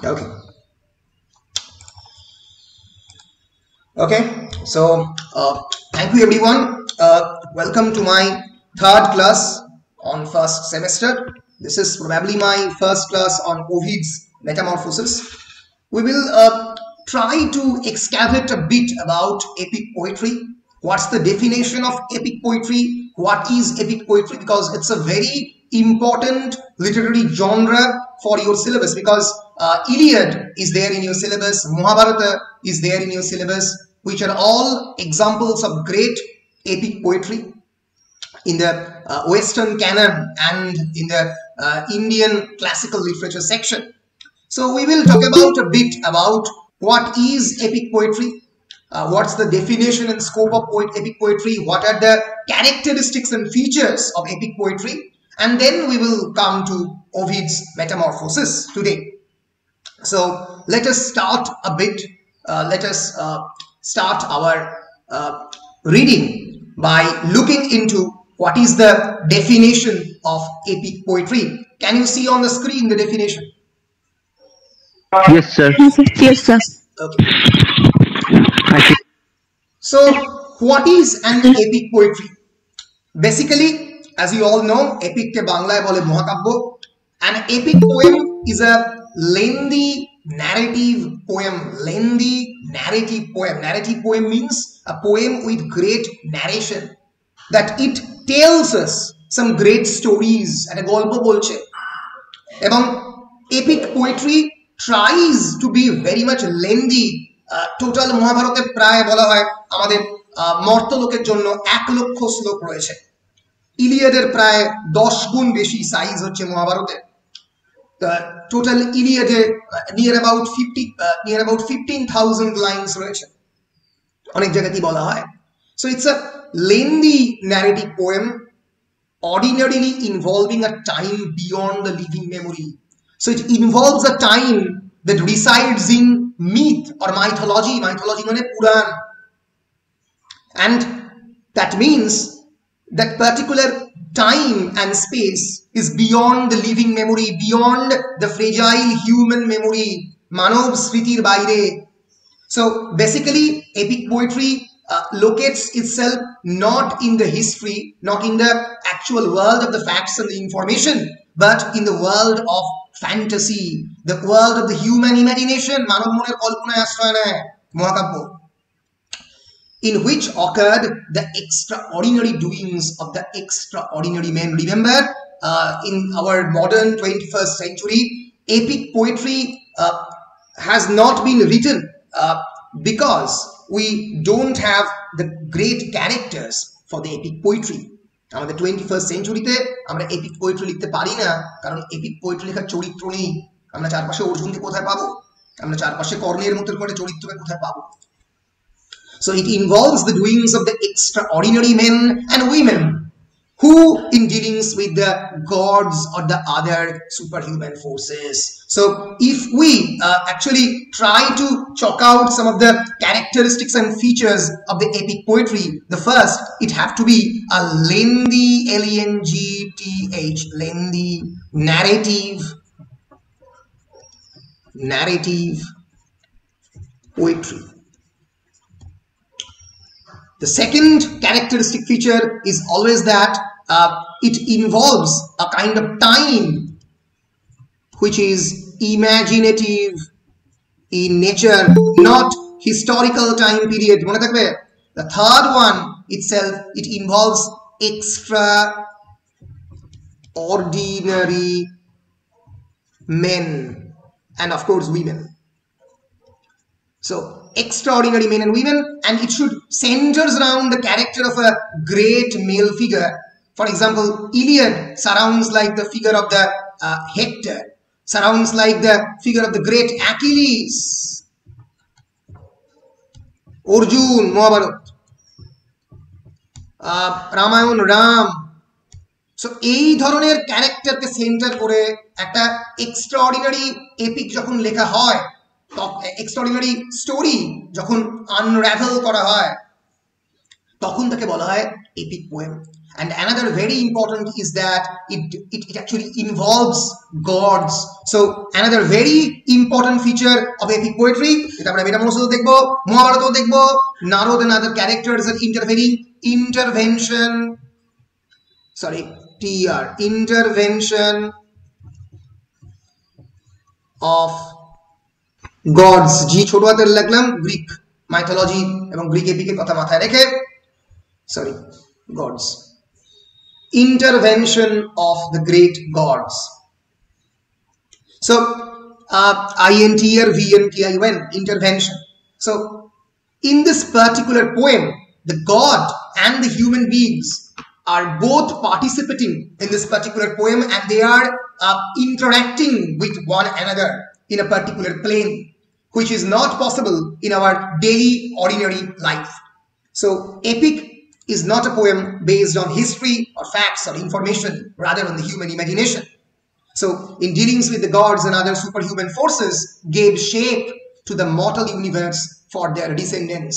Okay. Okay. So thank you everyone. Welcome to my third class on first semester. This is probably my first class on Ovid's Metamorphoses. We will try to excavate a bit about epic poetry. What's the definition of epic poetry? What is epic poetry? Because it's a very important literary genre for your syllabus, because Iliad is there in your syllabus, Mahabharata is there in your syllabus, which are all examples of great epic poetry in the Western canon and in the Indian classical literature section. So we will talk about a bit about what is epic poetry, what's the definition and scope of epic poetry, what are the characteristics and features of epic poetry, and then we will come to Ovid's Metamorphoses today. So let us start a bit, let us start our reading by looking into what is the definition of epic poetry. Can you see on the screen the definition? Yes, sir. Yes, sir. Okay. So, what is an epic poetry? Basically, as you all know, epic ke Banglaয় bole মহাকাব্য. An epic poem is a lengthy narrative poem. Lengthy narrative poem. Narrative poem means a poem with great narration, that it tells us some great stories. একটা গল্প বলছে, এবং epic poetry tries to be very much lengthy. Total মহাভারতে প্রায় বলা হয় আমাদের মর্তলোকের জন্য 1 লক্ষ শ্লোক রয়েছে। ইলিয়াডের প্রায় 10 গুণ বেশি সাইজ হচ্ছে মহাভারতের। টোটাল ইলিয়াডে নিয়ার অ্যাবাউট 15,000 লাইনস রয়েছে অনেক জায়গাতেই বলা হয়। So it's a lengthy narrative poem, ordinarily involving a time beyond the living memory. So it involves a time that resides in myth or mythology. Mythology means Puran. And that means that particular time and space is beyond the living memory, beyond the fragile human memory. Manav Smritir Baire. So basically, epic poetry locates itself not in the history, not in the actual world of the facts and the information, but in the world of fantasy, the world of the human imagination, manav moner kalpanaয় আশ্রয় নেয় মহাকাব্য, in which occurred the extraordinary doings of the extraordinary men. Remember, in our modern 21st century, epic poetry has not been written because we don't have the great characters for the epic poetry. আমাদের 21st সেঞ্চুরিতে আমরা epic poetry লিখতে পারি না, কারণ epic poetry লেখার চরিত্র নেই। আমরা চারপাশে অর্জুনকে কোথায় পাবো? আমরা চারপাশে কর্ণের মতো করে চরিত্রকে কোথায় পাবো? So it involves the doings of the extraordinary men and women who in dealings with the gods or the other superhuman forces. So if we actually try to chalk out some of the characteristics and features of the epic poetry, the first, it have to be a lengthy, L-E-N-G-T-H, lengthy narrative poetry. The second characteristic feature is always that it involves a kind of time which is imaginative in nature, not historical time period. মনে থাকবে? The third one itself, it involves extraordinary men and of course women. So extraordinary men and women, and it should centers around the character of a great male figure. For example, Iliad surrounds like the figure of the Hector, surrounds like the figure of the great Achilles, Arjun, Mahabharat, Ramayan, Ram. So এই ধরনের ক্যারেক্টারকে centre করে একটা extraordinary epic যখন লেখা হয়, extraordinary story যখন আনরাভেল করা হয়, তখন তাকে বলা হয় epic poem. And another very important is that it actually involves gods. So another very important feature of epic poetry, Narad and other characters are intervention of gods. জি ছোট হাতের লিখলাম, গ্রিক মাইথোলজি এবং গ্রিক এপিকের কথা মাথায় রেখে, gods. Intervention of the great gods. So INTERVENTION, intervention. So in this particular poem, the god and the human beings are both participating in this particular poem, and they are interacting with one another in a particular plane, which is not possible in our daily ordinary life. So epic is not a poem based on history or facts or information, rather on the human imagination. So in dealings with the gods and other superhuman forces gave shape to the mortal universe for their descendants.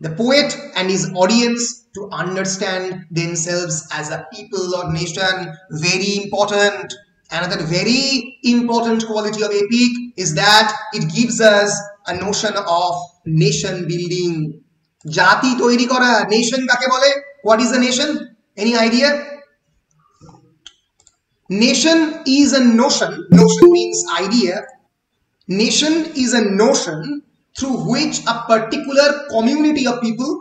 The poet and his audience to understand themselves as a people or nation, very important. Another very important quality of epic is that it gives us a notion of nation building. Jati toiri kora, nation kake bole? What is a nation? Any idea? Nation is a notion. Notion means idea. Nation is a notion through which a particular community of people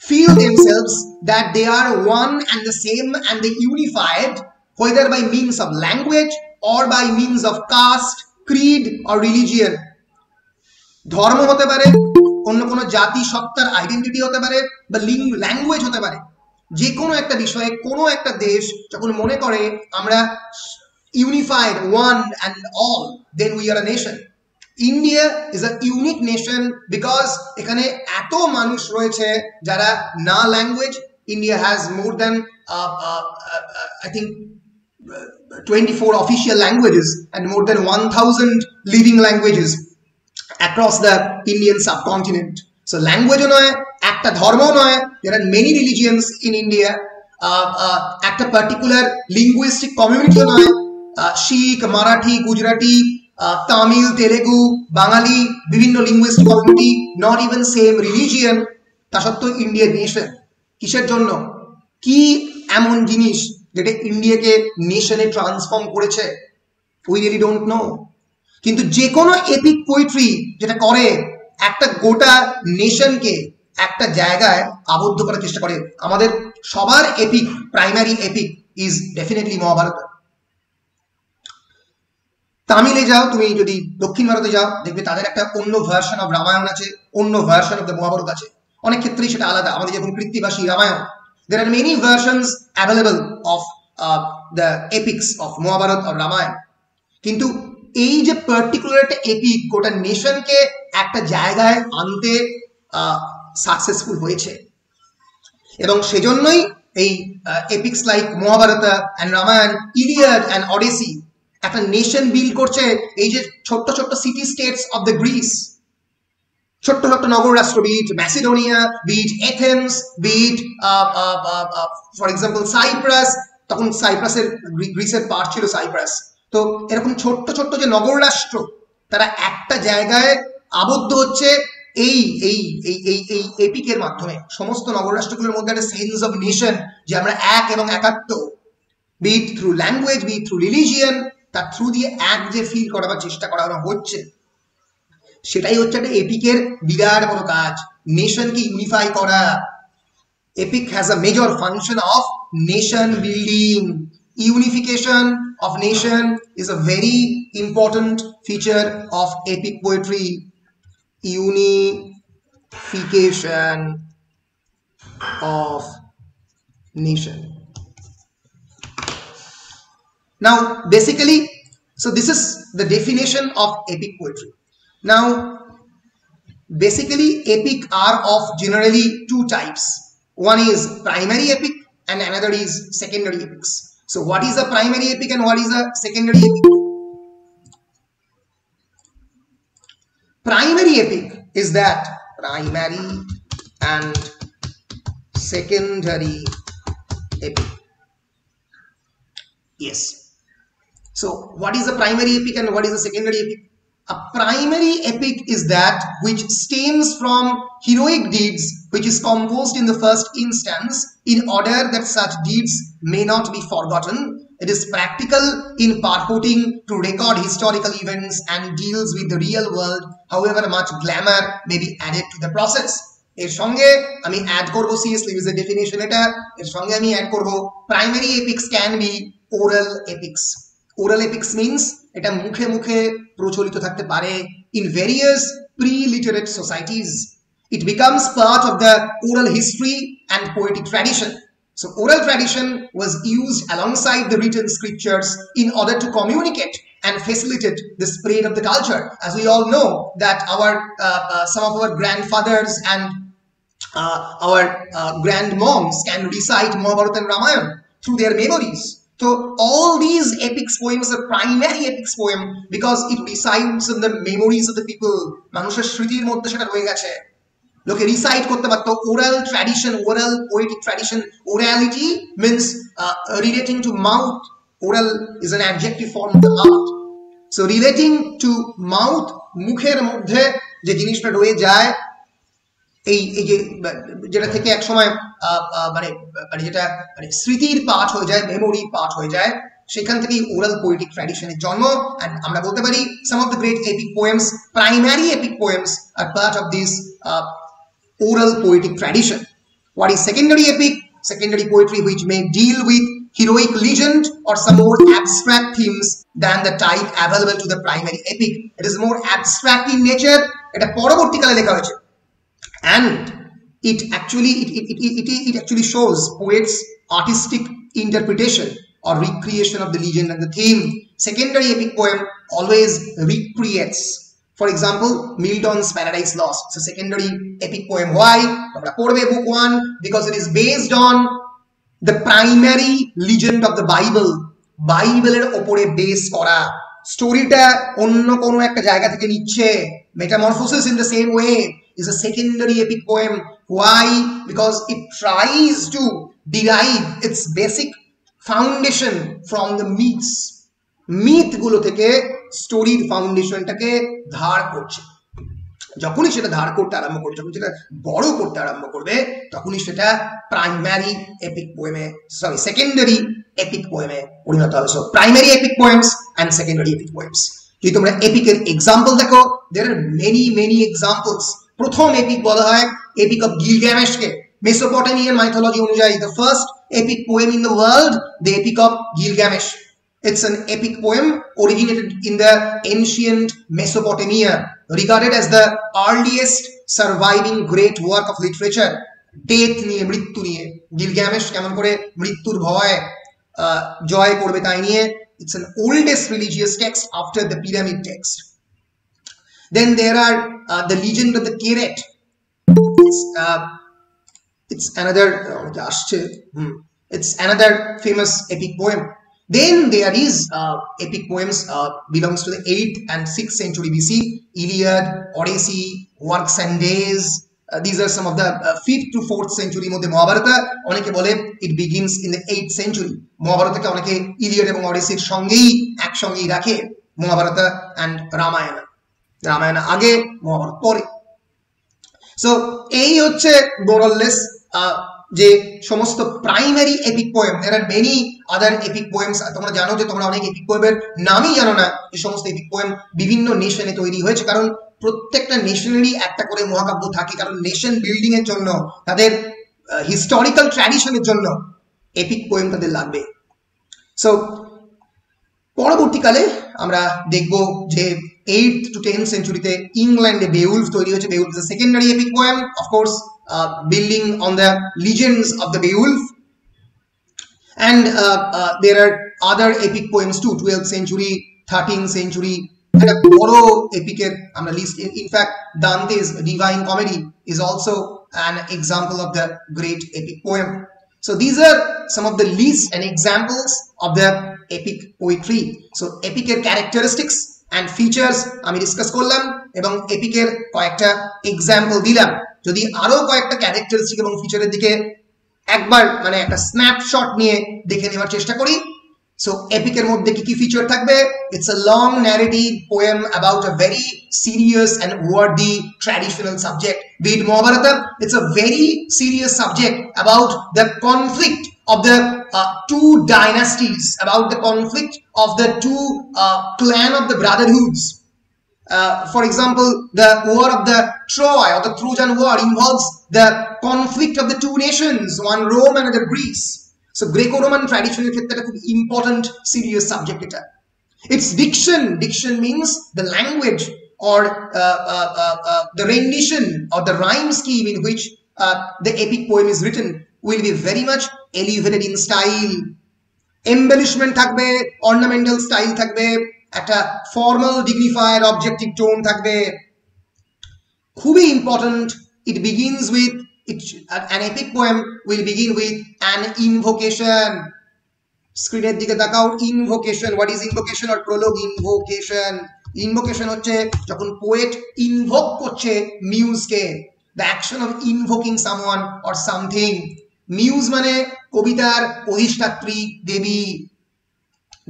feel themselves that they are one and the same, and they unified, whether by means of language or by means of caste, creed or religion. ধর্ম হতে পারে, অন্য কোনো জাতি সত্তার identity হতে পারে, বা ল্যাঙ্গুয়েজ হতে পারে। যে কোনো একটা বিষয়ে কোনো একটা দেশ যখন মনে করে আমরা unified, one and all, then we are a nation. India is a unique nation because এখানে এত মানুষ রয়েছে যারা না language. India has more than I think 24 official languages and more than 1000 living languages across the Indian subcontinent. So language noy, ekta dharmo noy, there are many religions in India. Ekta particular linguistic community noy, Sikh, Marathi, Gujarati, Tamil, Telugu, Bengali, বিভিন্ন linguistic community, not even same religion. তা সত্ত্বেও India nation. কিসের জন্য? কি এমন জিনিস যেটা ইন্ডিয়াকে নেশনে ট্রান্সফর্ম করেছে? We really don't know. কিন্তু যে কোনো এপিক পোয়েট্রি যেটা করে একটা গোটা নেশনকে একটা জায়গায় আবদ্ধ করার চেষ্টা করে। আমাদের সবার epic, primary epic is definitely Mahabharat. তামিলে যাও তুমি, যদি দক্ষিণ ভারতে যাও দেখবে তাদের একটা অন্য ভার্সন অফ রামায়ণ আছে, অন্য ভার্সন অফ দ্য মহাভারত আছে। অনেক ক্ষেত্রেই সেটা আলাদা। আমাদের যেমন কৃত্তিবাসী Ramayana, there are many versions available of the epics of Mahabharata or Ramayana. কিন্তু এই যে পার্টিকুলার একটা এপিক গোটা নেশনকে একটা জায়গায় আনতে সাকসেসফুল হয়েছে, এবং সেজন্যই এই epics like Mahabharat and Ramayana, Iliad and Odyssey একটা নেশন বিল্ড করছে। এই যে ছোট্ট ছোট্ট city states of the Greece, ছোট্ট ছোট্ট নগর রাষ্ট্র, be it Macedonia, be it Athens, be it for example Cyprus, তখন সাইপ্রাসের গ্রিসের পার্ট ছিল সাইপ্রাস। তো এরকম ছোট্ট ছোট্ট যে নগর রাষ্ট্র, তারা একটা জায়গায় আবদ্ধ হচ্ছে এই এই এই এই এই এপিকের মাধ্যমে। সমস্ত নগর রাষ্ট্রগুলোর মধ্যে একটা সেন্স অফ নেশন, যে আমরা এক এবং একাত্ম, be it through language, be it through religion, তার থ্রু দিয়ে এক যে ফিল করাবার চেষ্টা করা হচ্ছে, সেটাই হচ্ছে একটা এপিকের বিরাট বড় কাজ, নেশনকে ইউনিফাই করা। Epic has a major function of nation building. Unification of nation is a very important feature of epic poetry. Unification of nation. Now basically, so this is the definition of epic poetry. Now basically epic are of generally two types. One is primary epic and another is secondary epics. So what is a primary epic and what is a secondary epic? Primary epic is that primary and secondary epic. Yes. So what is the primary epic and what is the secondary epic? A primary epic is that which stems from heroic deeds, which is composed in the first instance in order that such deeds may not be forgotten. It is practical in purporting to record historical events and deals with the real world, however much glamour may be added to the process. এর সঙ্গে আমি add করব CS লিউইসের definition এটা, এর সঙ্গে আমি add করব primary epics can be oral epics. Oral epics means এটা মুখে মুখে প্রচলিত থাকতে পারে in various pre-literate societies. It becomes part of the oral history and poetic tradition. So oral tradition was used alongside the written scriptures in order to communicate and facilitate the spread of the culture. As we all know that some of our grandfathers and our grandmoms can recite Mahabharata and Ramayana through their memories. So all these epics poems are primary epics poem because it resides in the memories of the people. মানুষের স্মৃতির মধ্যে সেটা রয়ে গেছে, লোকে recite করতে পারতো. Oral tradition, oral poetic tradition. Orality means relating to mouth. Oral is an adjective form of the mouth. So relating to mouth, মুখের মধ্যে যে জিনিসটা রয়ে যায়, এই যে যেটা থেকে এক সময় মানে যেটা মানে স্মৃতির পাঠ হয়ে যায়, মেমোরি পাঠ হয়ে যায়, সেখান থেকেই ওরাল পোয়েটিক ট্র্যাডিশনের জন্ম. এন্ড আমরা বলতে পারি some of the great epic poems, primary epic poems are part of this oral poetic tradition. What is secondary epic? Secondary poetry which may deal with heroic legend or some more abstract themes than the type available to the primary epic. It is more abstract in nature. এটা পরবর্তীকালে লেখা হয়েছে, and it actually shows poets artistic interpretation or recreation of the legend and the theme. Secondary epic poem always recreates. For example, Milton's Paradise Lost. It's a secondary epic poem. Why? Book 1, because it is based on the primary legend of the Bible. Bible এর উপরে base করা, স্টোরিটা অন্য কোনো একটা জায়গা থেকে নিচ্ছে. Metamorphosis in the same way is a secondary epic poem. Why? Because it tries to derive its basic foundation from the myths. Myth গুলো থেকে স্টোরির ফাউন্ডেশনটাকে ধার করছে. যখনই সেটা ধার করতে আরম্ভ করবে, যখন সেটা বড় করতে আরম্ভ করবে, তখনই সেটা প্রাইমারি এপিক পোয়েমে, সরি সেকেন্ডারি এপিক পোয়েমে পরিণত হবে. So primary epic poems and secondary epic poems. যদি তোমরা এপিকের এক্সাম্পল দেখো, দেয়ার আর মেনি এক্সাম্পলস. প্রথম এপিক বলা হয় এপিক অফ গিলগামেশকে. মেসোপটেমিয়ান মাইথোলজি অনুযায়ী the first epic poem in the world, the epic of Gilgamesh. It's an epic poem originated in the ancient Mesopotamia, regarded as the earliest surviving great work of literature. Death নিয়ে, মৃত্যু নিয়ে, Gilgamesh কেমন করে মৃত্যুর ভয় জয় করবে তাই নিয়ে. It's an oldest religious text after the pyramid text. Then there are the legend of the Keret. It's another famous epic poem. Then there is epic poems belongs to the 8th and 6th century BC. Iliad, Odyssey, Works and Days. These are some of the 5th to 4th century মধ্যে. মহাভারত অনেকে বলে it begins in the 8th century. মহাভারতকে অনেকে Iliad এবং অডিসির সঙ্গেই একসঙ্গেই রাখে, Mahabharata and Ramayana. Ramayana আগে, মহাভারত পরে. সো এই হচ্ছে মোরাললেস যে সমস্ত primary epic poem. There are many other epic poems. তোমরা জানো যে তোমরা অনেক এপিক পোয়েমের নামই জানো না. এই সমস্ত এপিক পোয়েম বিভিন্ন নেশনে তৈরি হয়েছে, কারণ প্রত্যেকটা নেশনেরই একটা করে মহাকাব্য থাকে, কারণ নেশন বিল্ডিং এর জন্য, তাদের হিস্টোরিক্যাল ট্র্যাডিশনের জন্য এপিক পোয়েম তাদের লাগবে. সো পরবর্তীকালে আমরা দেখব যে 8th to 10th সেঞ্চুরিতে ইংল্যান্ডে বেউলফ তৈরি হয়েছে. Beowulf is a secondary epic poem, of course building on the legends of the Beowulf. And there are other epic poems too, 12th century, 13th century. একটা বড় এপিকের আমরা list. In fact, Dante's Divine Comedy is also an example of the great epic poem. So these are some of the lists and examples of the epic poetry. So epic characteristics and features আমি discuss করলাম এবং এপিকের কয়েকটা example দিলাম. যদি আরো কয়েকটা characteristic এবং ফিচারের দিকে একবার মানে একটা স্ন্যাপশট নিয়ে দেখে নেওয়ার চেষ্টা করি। সো এপিকের মধ্যে কি কি ফিচার থাকবে? It's a long narrative poem about a very serious and worthy traditional subject. Be it Mahabharat, it's a very serious subject about the conflict of the two dynasties, about the conflict of the two clan of the brotherhoods. For example, the war of the Troy or the Trojan War involves the conflict of the two nations, one Rome and another Greece. So Greco-Roman tradition is a very important, serious subject. It's diction. Diction means the language or the rendition or the rhyme scheme in which the epic poem is written will be very much elevated in style. Embellishment থাকবে, ornamental style থাকবে, একটা formal, dignified, objective tone থাকবে। খুবই important, it begins with an epic poem will begin with an invocation. স্ক্রিনের দিকে তাকাও, invocation. What is invocation or prologue? Invocation হচ্ছে যখন পোয়েট ইনভোক করছে মিউজকে, the action of invoking someone or something. Muse মানে কবিতার অধিষ্ঠাত্রী দেবী,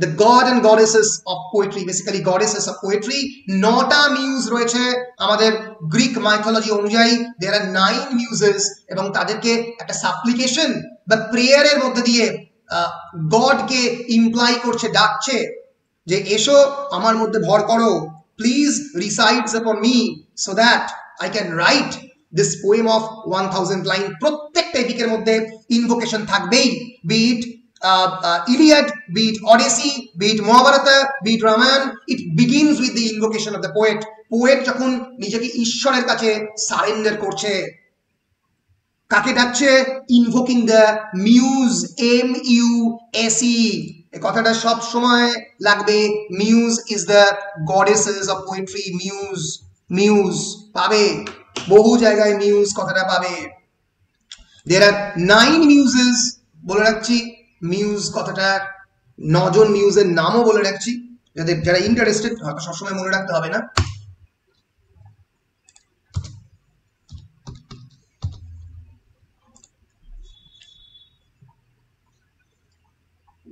the god and goddesses of poetry, basically goddesses of poetry. 9টা muse রয়েছে আমাদের গ্রিক মাইথোলজি অনুযায়ী। there are 9 muses এবং তাদেরকে একটা সাপ্লিকেশন বা প্রেয়ারের মধ্যে দিয়ে গডকে ইমপ্লাই করছে, ডাকছে যে এসো আমার মধ্যে ভর করো, please resides upon me so that I can write this poem of 1000 line. প্রত্যেকটা এপিকের মধ্যে ইনভোকেশন থাকবেই, be it Iliad, be it Odyssey, be it Mahabharata, be it Ramayana. It begins with the invocation of the poet. Poet যখন নিজেকে ঈশ্বরের কাছে surrender করছে, কাকে ডাকছে? ইনভোকিং দ্য মিউজ, MUSE। এই কথাটা সব সময় লাগবে। Muse is the goddesses of poetry. Muse পাবে, বহু জায়গায় মিউজ কথাটা পাবে। there are 9 muses, বলে রাখছি মিউজ কথাটা 9 জন মিউজের নামও বলে রাখছি, যারা ইন্টারেস্টেড হয়তো সবসময় মনে রাখতে হবে না।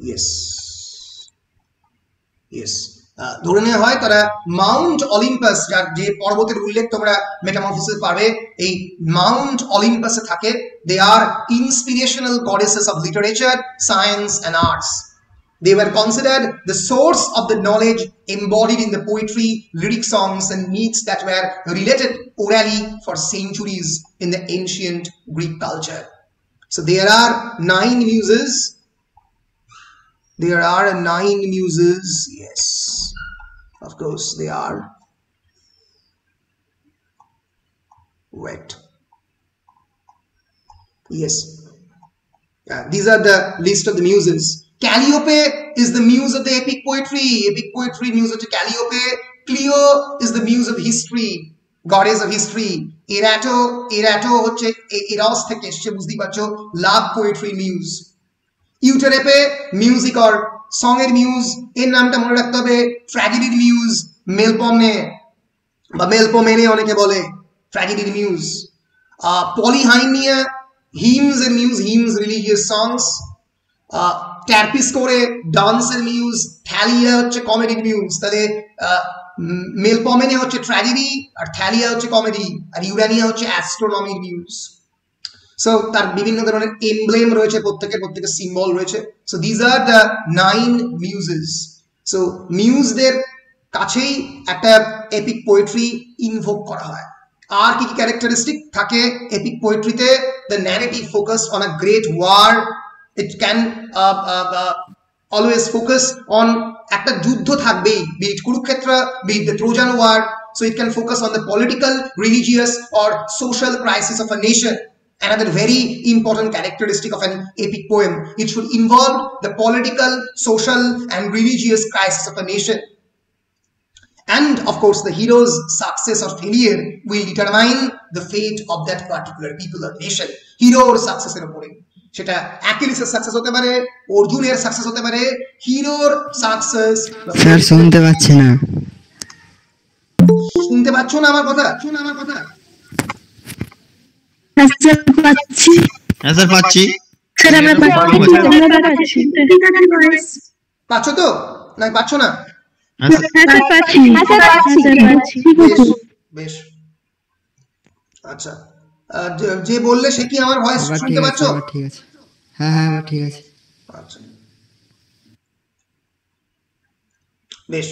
yes ধরে নেওয়া হয় তারা মাউন্ট অলিম্পাস, যার যে পর্বতের উল্লেখ তোমরা মেটামরফোসিসে পাবে, এই মাউন্ট অলিম্পাসে থাকে। They are inspirational goddesses of literature, science and arts. They were considered the source of the knowledge embodied in the poetry, lyric songs and myths that were related orally for centuries in the ancient Greek culture. So there are 9 muses. There are 9 muses, yes, of course they are. Wait, yes, these are the list of the muses. Calliope is the muse of the epic poetry. Epic poetry muse of Calliope. Clio is the muse of history, goddess of history. Erato হচ্ছে eros থেকে এসেছে, বুঝতেই পারছো, love poetry muse. Euterpe music or song এর muse, এর নামটা মনে রাখতে হবে, ট্র্যাজেডির মিউজ মেলপমনে বা মেলপোমেনে অনেকে বলে, ট্র্যাজেডির মিউজ। পলিহাইমিয়া হিমস এর মিউজ, হিমস রিলিজিয়াস সংস। ট্যারপিস্কোরে ডান্সের মিউজ। থ্যালিয়া হচ্ছে কমেডির মিউজ। তাহলে মেলপমেনে হচ্ছে ট্র্যাজেডি আর থ্যালিয়া হচ্ছে কমেডি, আর ইউরানিয়া হচ্ছে অ্যাস্ট্রোনমির মিউজ। সো তার বিভিন্ন ধরনের এমব্লেম রয়েছে, প্রত্যেকের সিম্বল রয়েছে। So these are the 9 muses. So মিউজদের কাছেই একটা এপিক পোয়েট্রি ইনভোক করা হয়। আর কি কি ক্যারেক্টারিস্টিক থাকে এপিক পোয়েট্রিতে? The narrative focus on a great war. It can always focus on একটা যুদ্ধ থাকবেই, be it Kurukshetra, be it the Trojan war. So it can focus on the political, religious or social crisis of a nation. Another very important characteristic of an epic poem, it should involve the political, social and religious crisis of a nation. And of course the hero's success or failure will determine the fate of that particular people or nation. Heroর সাকসেসের উপরে, সেটা অ্যাকিলিসের success হতে পারে, অর্জুনের success হতে পারে। হিরোর success. Sir শুনতে পাচ্ছি না। শুনতে পাচ্ছ না আমার কথা? পাচ্ছি। হ্যাঁ স্যার পাচ্ছি। স্যার আমরা পাচ্ছ তো না পাচ্ছ না? বেশ আচ্ছা, যে বললে সে কি আমার ভয়েস শুনতে পাচ্ছ? ঠিক আছে, হ্যাঁ হ্যাঁ ঠিক আছে। আচ্ছা বেশ,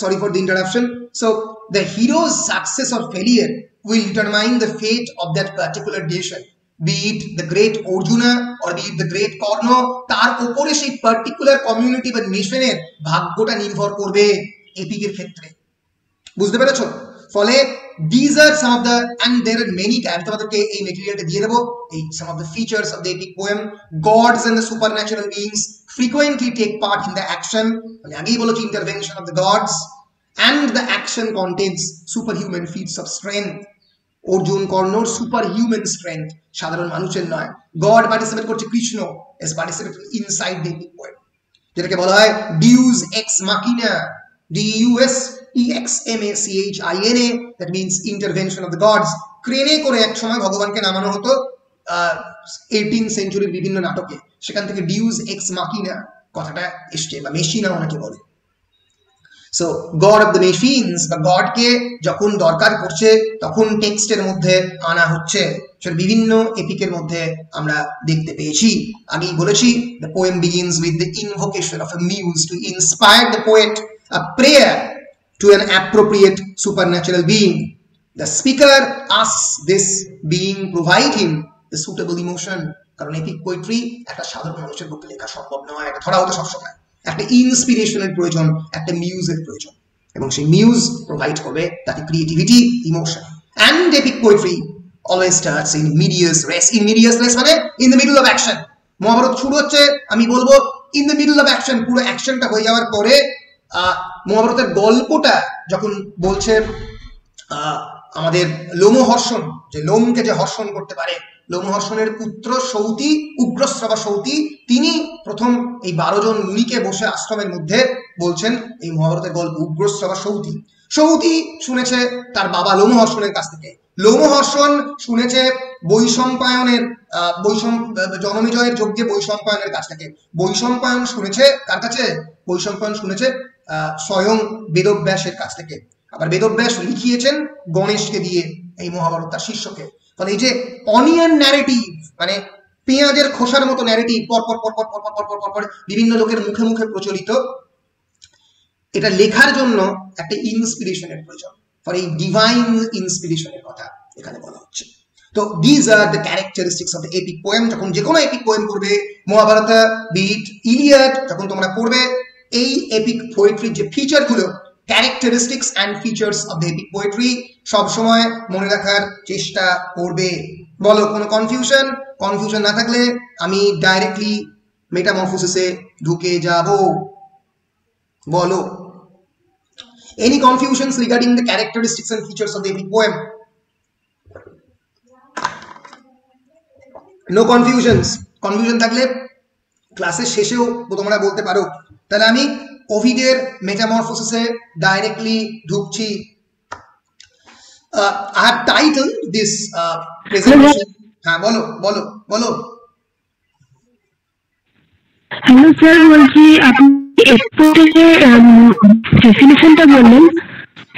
sorry for the interruption. So the hero's success or failure will determine the fate of that particular nation, be it the great Arjuna or be it the great Karna. তার উপরে সেই পার্টিকুলার কমিউনিটি বা নেশনের ভাগ্যটা নির্ভর করবে এপিকের ক্ষেত্রে, বুঝতে পেরেছো? ফলে these are some of the, and there are many types, তোমাদেরকে এই মেটেরিয়ালটা দিয়ে দেবো, এই some of the features of the epic poem. Gods and the supernatural beings frequently take part in the action, মানে আগেই বলেছি intervention of the gods, and the action contains superhuman feats of strength. Arjun কর্ণর superhuman strength, সাধারণ মানুষের নয়। God participate করছে, Krishna is participate inside the epic poem, যেটাকে বলা হয় deus ex machina, DEUSEXMACHINA, that means intervention of the gods. ক্রেনে করে এক সময় ভগবানকে নামানো হতো 18th সেঞ্চুরির বিভিন্ন নাটকে, সেখান থেকে ডিউস এক্স মাকিনা কথাটা এসছে, বা মেশিনা ওনাকে বলে। So god of the machines বা গডকে যখন দরকার পড়ছে তখন টেক্সটের মধ্যে আনা হচ্ছে, সেটা বিভিন্ন এপিকের মধ্যে আমরা দেখতে পেয়েছি। আগেই বলেছি the poem begins with the invocation of a muse to inspire the poet, a prayer to an appropriate supernatural being. The speaker asks this being provide him the suitable emotion, কারণ এপিক পোয়েট্রি একটা সাধারণ মানুষের পক্ষে লেখা সম্ভব নয়, এটা ধরা হতো সবসময়। একটা ইন্সপিরেশনের প্রয়োজন, একটা মিউজের প্রয়োজন, এবং সেই মিউজ প্রোভাইড করবে তাকে creativity, emotion. And epic poetry always starts in medias res. In medias res মানে in the middle of action. Mahabharat শুরু হচ্ছে, আমি বলবো in the middle of action, পুরো অ্যাকশনটা হয়ে যাওয়ার পরে মহাভারতের গল্পটা যখন বলছে আমাদের লোমহর্ষণ, যে লোমকে যে হর্ষণ করতে পারে, লোমহর্ষণের পুত্র সৌতি, উগ্রশ্রবা সৌতি, তিনি প্রথম এই 12 জন মুনিকে বসে আশ্রমের মধ্যে বলছেন এই মহাভারতের গল্প। উগ্রশ্রবা সৌতি, সৌতি শুনেছে তার বাবা লোমহর্ষণের কাছ থেকে, লোমহর্ষণ শুনেছে বৈশম্পায়নের জনমেজয়ের যজ্ঞে বৈশম্পায়নের কাছ থেকে, বৈশম্পায়ন শুনেছে কার কাছে? বৈশম্পায়ন শুনেছে স্বয়ং বেদব্যাসের কাছ থেকে। আবার বেদব্যাস লিখিয়েছেন গণেশকে দিয়ে এই মহাভারত, তার শিষ্যকে। ফলে এই যে অনিয়ন ন্যারেটিভ, মানে পেঁয়াজের খোসার মতো ন্যারেটিভ পর পর পর পর পর পর পর পর পর বিভিন্ন লোকের মুখে মুখে প্রচলিত, এটা লেখার জন্য একটা ইন্সপিরেশনের প্রয়োজন। ফলে এই ডিভাইন ইন্সপিরেশনের কথা এখানে বলা হচ্ছে। তো these are the characteristics of the epic poem. যখন যে কোনো এপিক পোয়েম পড়বে, মহাভারত, বিট, ইলিয়াড যখন তোমরা পড়বে, এই এপিক পোয়েট্রির যে ফিচারগুলো, characteristics and features of the epic poetry সব সময় মনে রাখার চেষ্টা করবে। বলো কোনো কনফিউশন? কনফিউশন না থাকলে আমি ডাইরেক্টলি মেটামরফোসিসে ঢুকে যাব। বলো any confusions regarding the characteristics and features of the epic poem? No confusions? Confusion থাকলে ক্লাসের শেষেও তোমরা বলতে পারো। তাহলে আমি ওভিডের মেটামরফোসিসে ডাইরেক্টলি ঢুকছি। I have titled this presentation. হ্যাঁ বলো বলো বলো। হ্যালো স্যার, বলছি আপনি ডেফিনিশনটা বললেন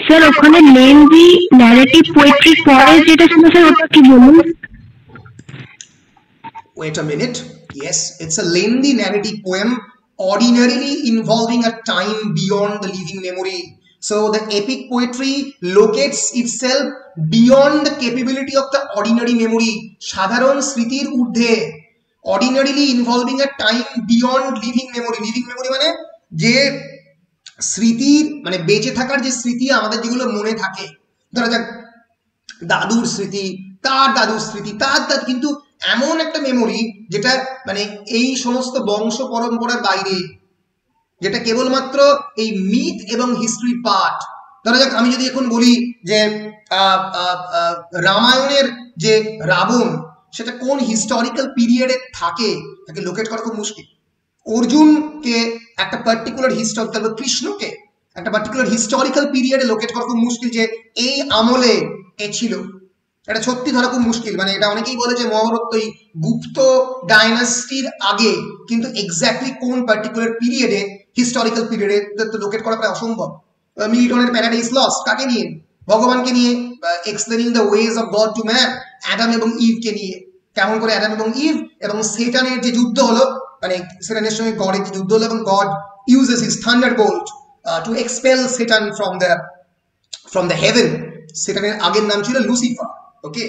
স্যার, ওখানে লেন্দি ন্যারেটিভ পোয়েট্রি পরে যেটা ছিল স্যার ওটা কি বলুন? Wait a minute. Yes, it's a lengthy narrative poem ordinarily involving a time beyond the living memory. So the epic poetry locates itself beyond the capability of the ordinary memory. সাধারণ স্মৃতির ঊর্ধ্বে, ordinarily involving a time beyond living memory. Living memory মানে যে স্মৃতির, মানে বেঁচে থাকার যে স্মৃতি আমাদের যেগুলো মনে থাকে, ধরা যাক দাদুর স্মৃতি, তার দাদুর স্মৃতি, তার কিন্তু এমন একটা মেমোরি যেটা মানে এই সমস্ত বংশ পরম্পরার বাইরে, যেটা কেবলমাত্র এই মিথ এবং হিস্ট্রি পার্ট। ধরা যাক আমি যদি এখন বলি যে রামায়ণের যে রাবণ, সেটা কোন হিস্টোরিক্যাল পিরিয়ডে থাকে, তাকে লোকেট করা খুব মুশকিল। অর্জুনকে একটা পার্টিকুলার হিস্টোরিক্যাল, কৃষ্ণকে একটা পার্টিকুলার হিস্টোরিক্যাল পিরিয়ডে লোকেট করা খুব মুশকিল যে এই আমলে এ ছিল। এটা সত্যি ধরা খুব মুশকিল, মানে এটা অনেকেই বলে যে মহাভারত ওই গুপ্ত ডাইনাস্টির আগে, কিন্তু এক্স্যাক্টলি কোন পার্টিকুলার পিরিয়ডে, হিস্টোরিক্যাল পিরিয়ডে তো লোকেট করা প্রায় অসম্ভব। মিল্টনের প্যারাডাইস লস্ট কাকে নিয়ে? ভগবানকে নিয়ে, explaining the ways of god to man, Adam এবং ইভকে নিয়ে, কেমন করে অ্যাডাম এবং ইভ এবং সেটানের যে যুদ্ধ হলো, মানে সেটানের সঙ্গে গডের যে যুদ্ধ হলো, এবং God uses his thunderbolt to expel Satan from the heaven. সেটানের আগের নাম ছিল Lucifer. Okay,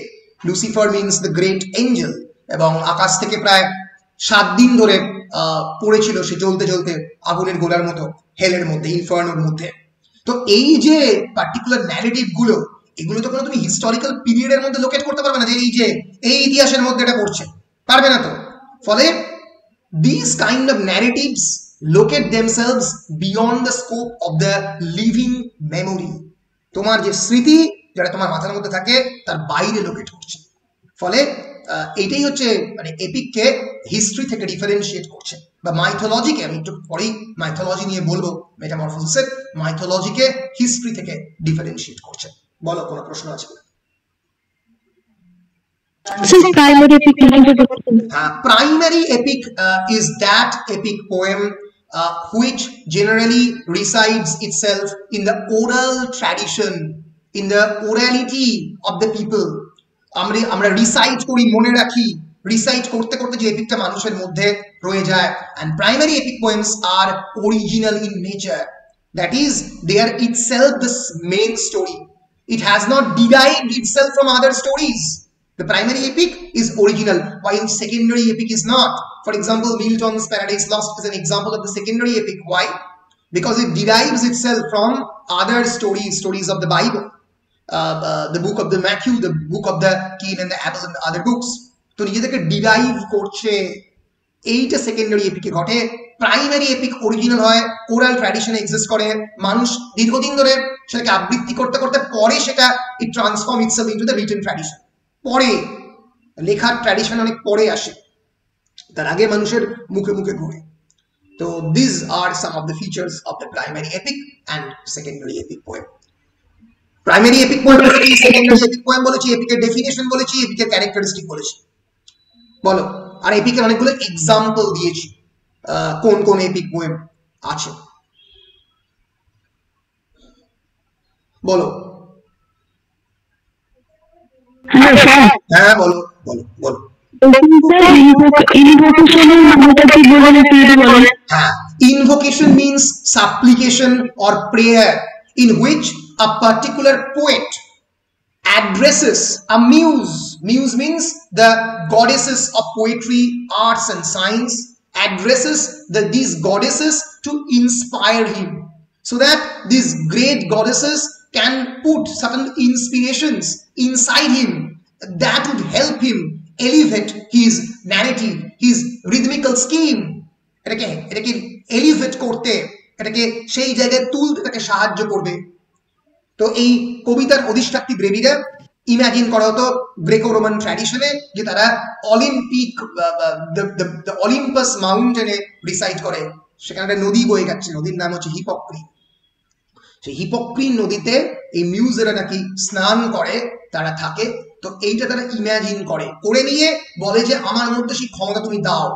Lucifer means the great angel, এবং আকাশ থেকে প্রায় 7 দিন ধরে পড়েছিল সে জ্বলতে জ্বলতে আগুনের গোলার মতো হেলের মধ্যে, ইনফার্নোর মধ্যে। তো এই যে পার্টিকুলার ন্যারেটিভ গুলো, এগুলো তো কোনো তুমি হিস্টোরিক্যাল পিরিয়ডের মধ্যে লোকেট করতে পারবে না যে এই ইতিহাসের মধ্যে এটা পড়ছে, পারবে না তো। ফলে these kind of narratives locate themselves beyond the scope of the living memory. তোমার যে স্মৃতি যেটা তোমার মাথার মধ্যে থাকে তার বাইরে লোকেট করছে। ফলে এইটাই হচ্ছে মানে এপিককে হিস্ট্রি থেকে ডিফারেন্সিয়েট করছে, বা মাইথোলজিকে, আমি একটু পরেই মাইথোলজি নিয়ে বলবো, মেটামরফোসিসের মাইথোলজিকে হিস্ট্রি থেকে ডিফারেন্সিয়েট করছে। বলো, কোনো প্রশ্ন আছে? Primary epic is that epic poem which generally resides itself in the oral tradition, in the orality of the people. আমরা রিসাইট করি, মনে রাখি, রিসাইট করতে করতে যে এপিকটা মানুষের মধ্যে রয়ে যায়। and primary epic poems are original in nature, that is they are itself the main story. It has not derived itself from other stories. The primary epic is original, while secondary epic is not. For example, Milton's Paradise Lost is an example of the secondary epic. Why? Because it derives itself from other stories of the Bible, the book of the Matthew, the book of the Cain and the Abel, and the other books. তো নিজেদেরকে derive করছে, এইটা secondary APK ঘটে। Primary epic original হয়, oral ট্র্যাডিশনে exist করে, মানুষ দীর্ঘদিন ধরে সেটাকে আবৃত্তি করতে করতে পরে সেটা it transform itself into the written tradition. পরে লেখার ট্র্যাডিশন অনেক পরে আসে, তার আগে মানুষের মুখে মুখে ঘুরে। তো this are some of the features of the primary epic and secondary epic poem. Primary epic poem বলেছি, সেকেন্ডারি এপিক পোয়েম বলেছি, এপিকের ডেফিনেশন বলেছি, এপিকের ক্যারেক্টারিস্টিক বলেছি। বলো, আর এপিকের অনেকগুলো এক্সাম্পল দিয়েছি, কোন কোন এপিক পোয়েম আছে বলো। হ্যাঁ বলো বলো বলো। Invocation means supplication or prayer in which a particular poet addresses a muse. Muse means the goddesses of poetry, arts and science, addresses these goddesses to inspire him, so that these great goddesses can put certain inspirations inside him that would help him elevate his narrative, his rhythmical scheme. এটাকে elevate করতে, এটাকে সেই জায়গায় তুলতে তাকে সাহায্য করবে। তো এই কবিতার অধিষ্ঠাত্রী দেবীরা ইমাজিন করা হতো গ্রেকো রোমান ট্র্যাডিশনে, যে তারা অলিম্পিক অলিম্পাস মাউন্টেনে রিসাইড করে, সেখানে একটা নদী বয়ে যাচ্ছে, নদীর নাম হচ্ছে হিপোক্রি। সেই হিপোক্রি নদীতে এই মিউজেরা নাকি স্নান করে, তারা থাকে। তো এইটা তারা ইমাজিন করে নিয়ে বলে যে আমার মধ্যে সেই ক্ষমতা তুমি দাও।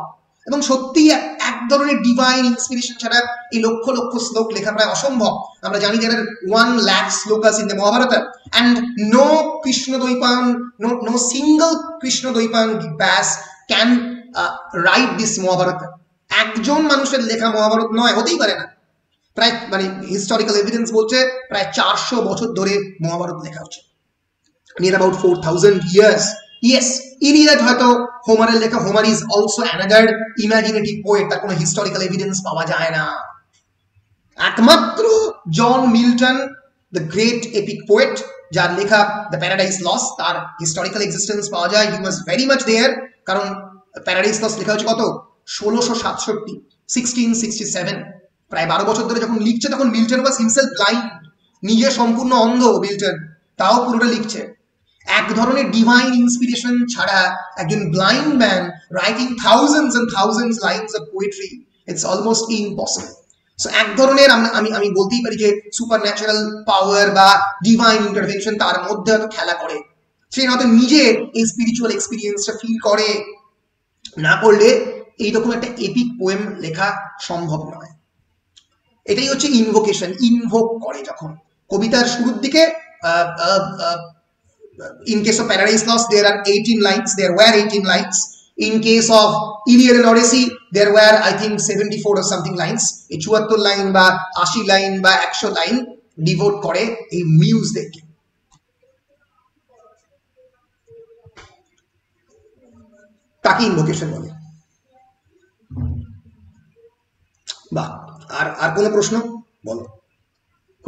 এবং সত্যি এক ধরনের ডিভাইন ইন্সপিরেশন ছাড়া এই লক্ষ লক্ষ শ্লোক লেখা প্রায় অসম্ভব। আমরা জানি যে 1 lakh shlokas in the Mahabharat, and no Krishna Dvaipayan, no single Krishna Dvaipayan Vyas can write this Mahabharat. একজন মানুষের লেখা মহাভারত নয়, হতেই পারে না। প্রায় মানে হিস্টোরিক্যাল এভিডেন্স বলছে প্রায় 400 বছর ধরে মহাভারত লেখা হচ্ছে, near about 4000 years. Yes, Iliad হয়তো হোমারের লেখা, Homer is also another imaginative poet, তার কোনো হিস্টোরিক্যাল এভিডেন্স পাওয়া যায় না। একমাত্র John Milton, the great epic poet, যার লেখা দ্য প্যারাডাইস লস্ট, তার হিস্টোরিক্যাল এক্সিস্টেন্স পাওয়া যায়। হি ওয়াজ ভেরি মাচ দেয়ার, কারণ প্যারাডাইস লস্ট লেখা হচ্ছে কত, 1667, 1667, প্রায় 12 বছর ধরে যখন লিখছে তখন মিল্টন ওয়াজ হিমসেলফ ব্লাইন্ড, নিজে সম্পূর্ণ অন্ধ মিল্টন, তাও পুরোটা লিখছে। এক ধরনের ডিভাইন ইন্সপিরেশন ছাড়া একজন blind man writing thousands and thousands lines of poetry, it's almost impossible. So এক ধরনের আমি বলতেই পারি যে সুপার ন্যাচারাল পাওয়ার বা ডিভাইন ইন্টারভেনশন তার মধ্যে হয়তো খেলা করে। সে হয়তো নিজে এই স্পিরিচুয়াল এক্সপিরিয়েন্সটা ফিল করে, না করলে এইরকম একটা এপিক পোয়েম লেখা সম্ভব নয়। এটাই হচ্ছে ইনভোকেশন, ইনভোক করে যখন কবিতার শুরুর দিকে। In case of Paradise Lost, there are 18 lines. There were 18 lines. In case of Iliad and Odyssey, there were, I think, 74 or something lines. এই 74 লাইন বা 80 লাইন বা 100 লাইন ডিভোট করে এই মিউজদেরকে। তাকে ইনভোকেশন বলে। বাহ, আর কোনো প্রশ্ন? বলো,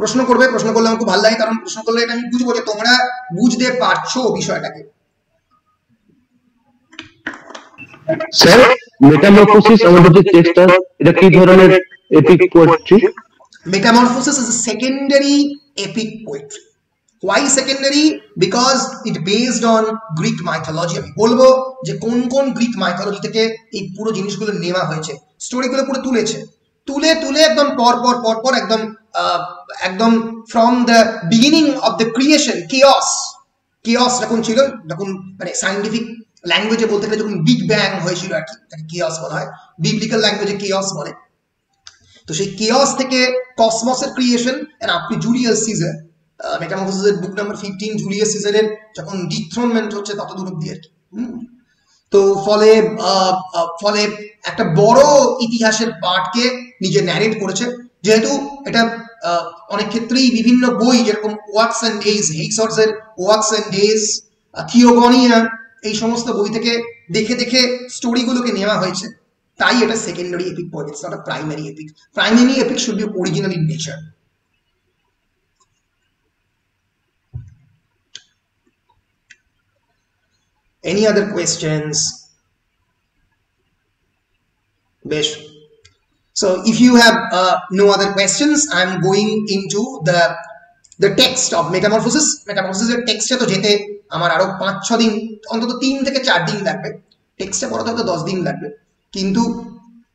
প্রশ্ন করবে। প্রশ্ন করলে আমার খুব ভালো লাগে, কারণ প্রশ্ন করলে এটা আমি বুঝবো যে তোমরা বুঝতে পারছো বিষয়টাকে। স্যার, মেটামরফোসিস আমাদের যে টেক্সটটা, এটা কি ধরনের epic poetry? Metamorphosis is a secondary epic poetry. Why secondary? Because it based on Greek mythology. আমি বলবো যে কোন কোন গ্রিক মাইথোলজি থেকে এই পুরো জিনিসগুলো নেওয়া হয়েছে, স্টোরিগুলো পুরো তুলে একদম পর একদম from the beginning of the creation, chaos যখন ছিল, যখন মানে সায়েন্টিফিক ল্যাঙ্গুয়েজে বলতে গেলে যখন বিগ ব্যাং হয়েছিল আর কি, তাকে কেওস বলা হয়, বিবলিক্যাল ল্যাঙ্গুয়েজে কেওস বলে। তো সেই কেওস থেকে কসমসের creation end up to Julius caesar. মেটামরফোসিসের book number 15 Julius সিজারের যখন ডিথ্রোনমেন্ট হচ্ছে তত দূর অব্দি আর কি। তো ফলে একটা বড় ইতিহাসের পার্টকে নিজে ন্যারেট করেছে। যেহেতু এটা অনেক ক্ষেত্রেই বিভিন্ন বই, যেরকম ওয়ার্কস এন্ড ডেজ, হেইসর্সের ওয়ার্কস এন্ড ডেজ, থিওগনিয়া, এই সমস্ত বই থেকে দেখে স্টোরিগুলোকে নেওয়া হয়েছে। তাই এটা secondary epic poem, it's not a primary epic. Primary epic should be original in nature. Any other questions? Besh. So if you have no other questions, I'm going into the text of Metamorphosis. Metamorphosis এর টেক্সটে তো যেতে আমার আরো 5-6 দিন, অন্তত 3 থেকে 4 দিন লাগবে। টেক্সটে পড়াতে হয়তো 10 দিন লাগবে, কিন্তু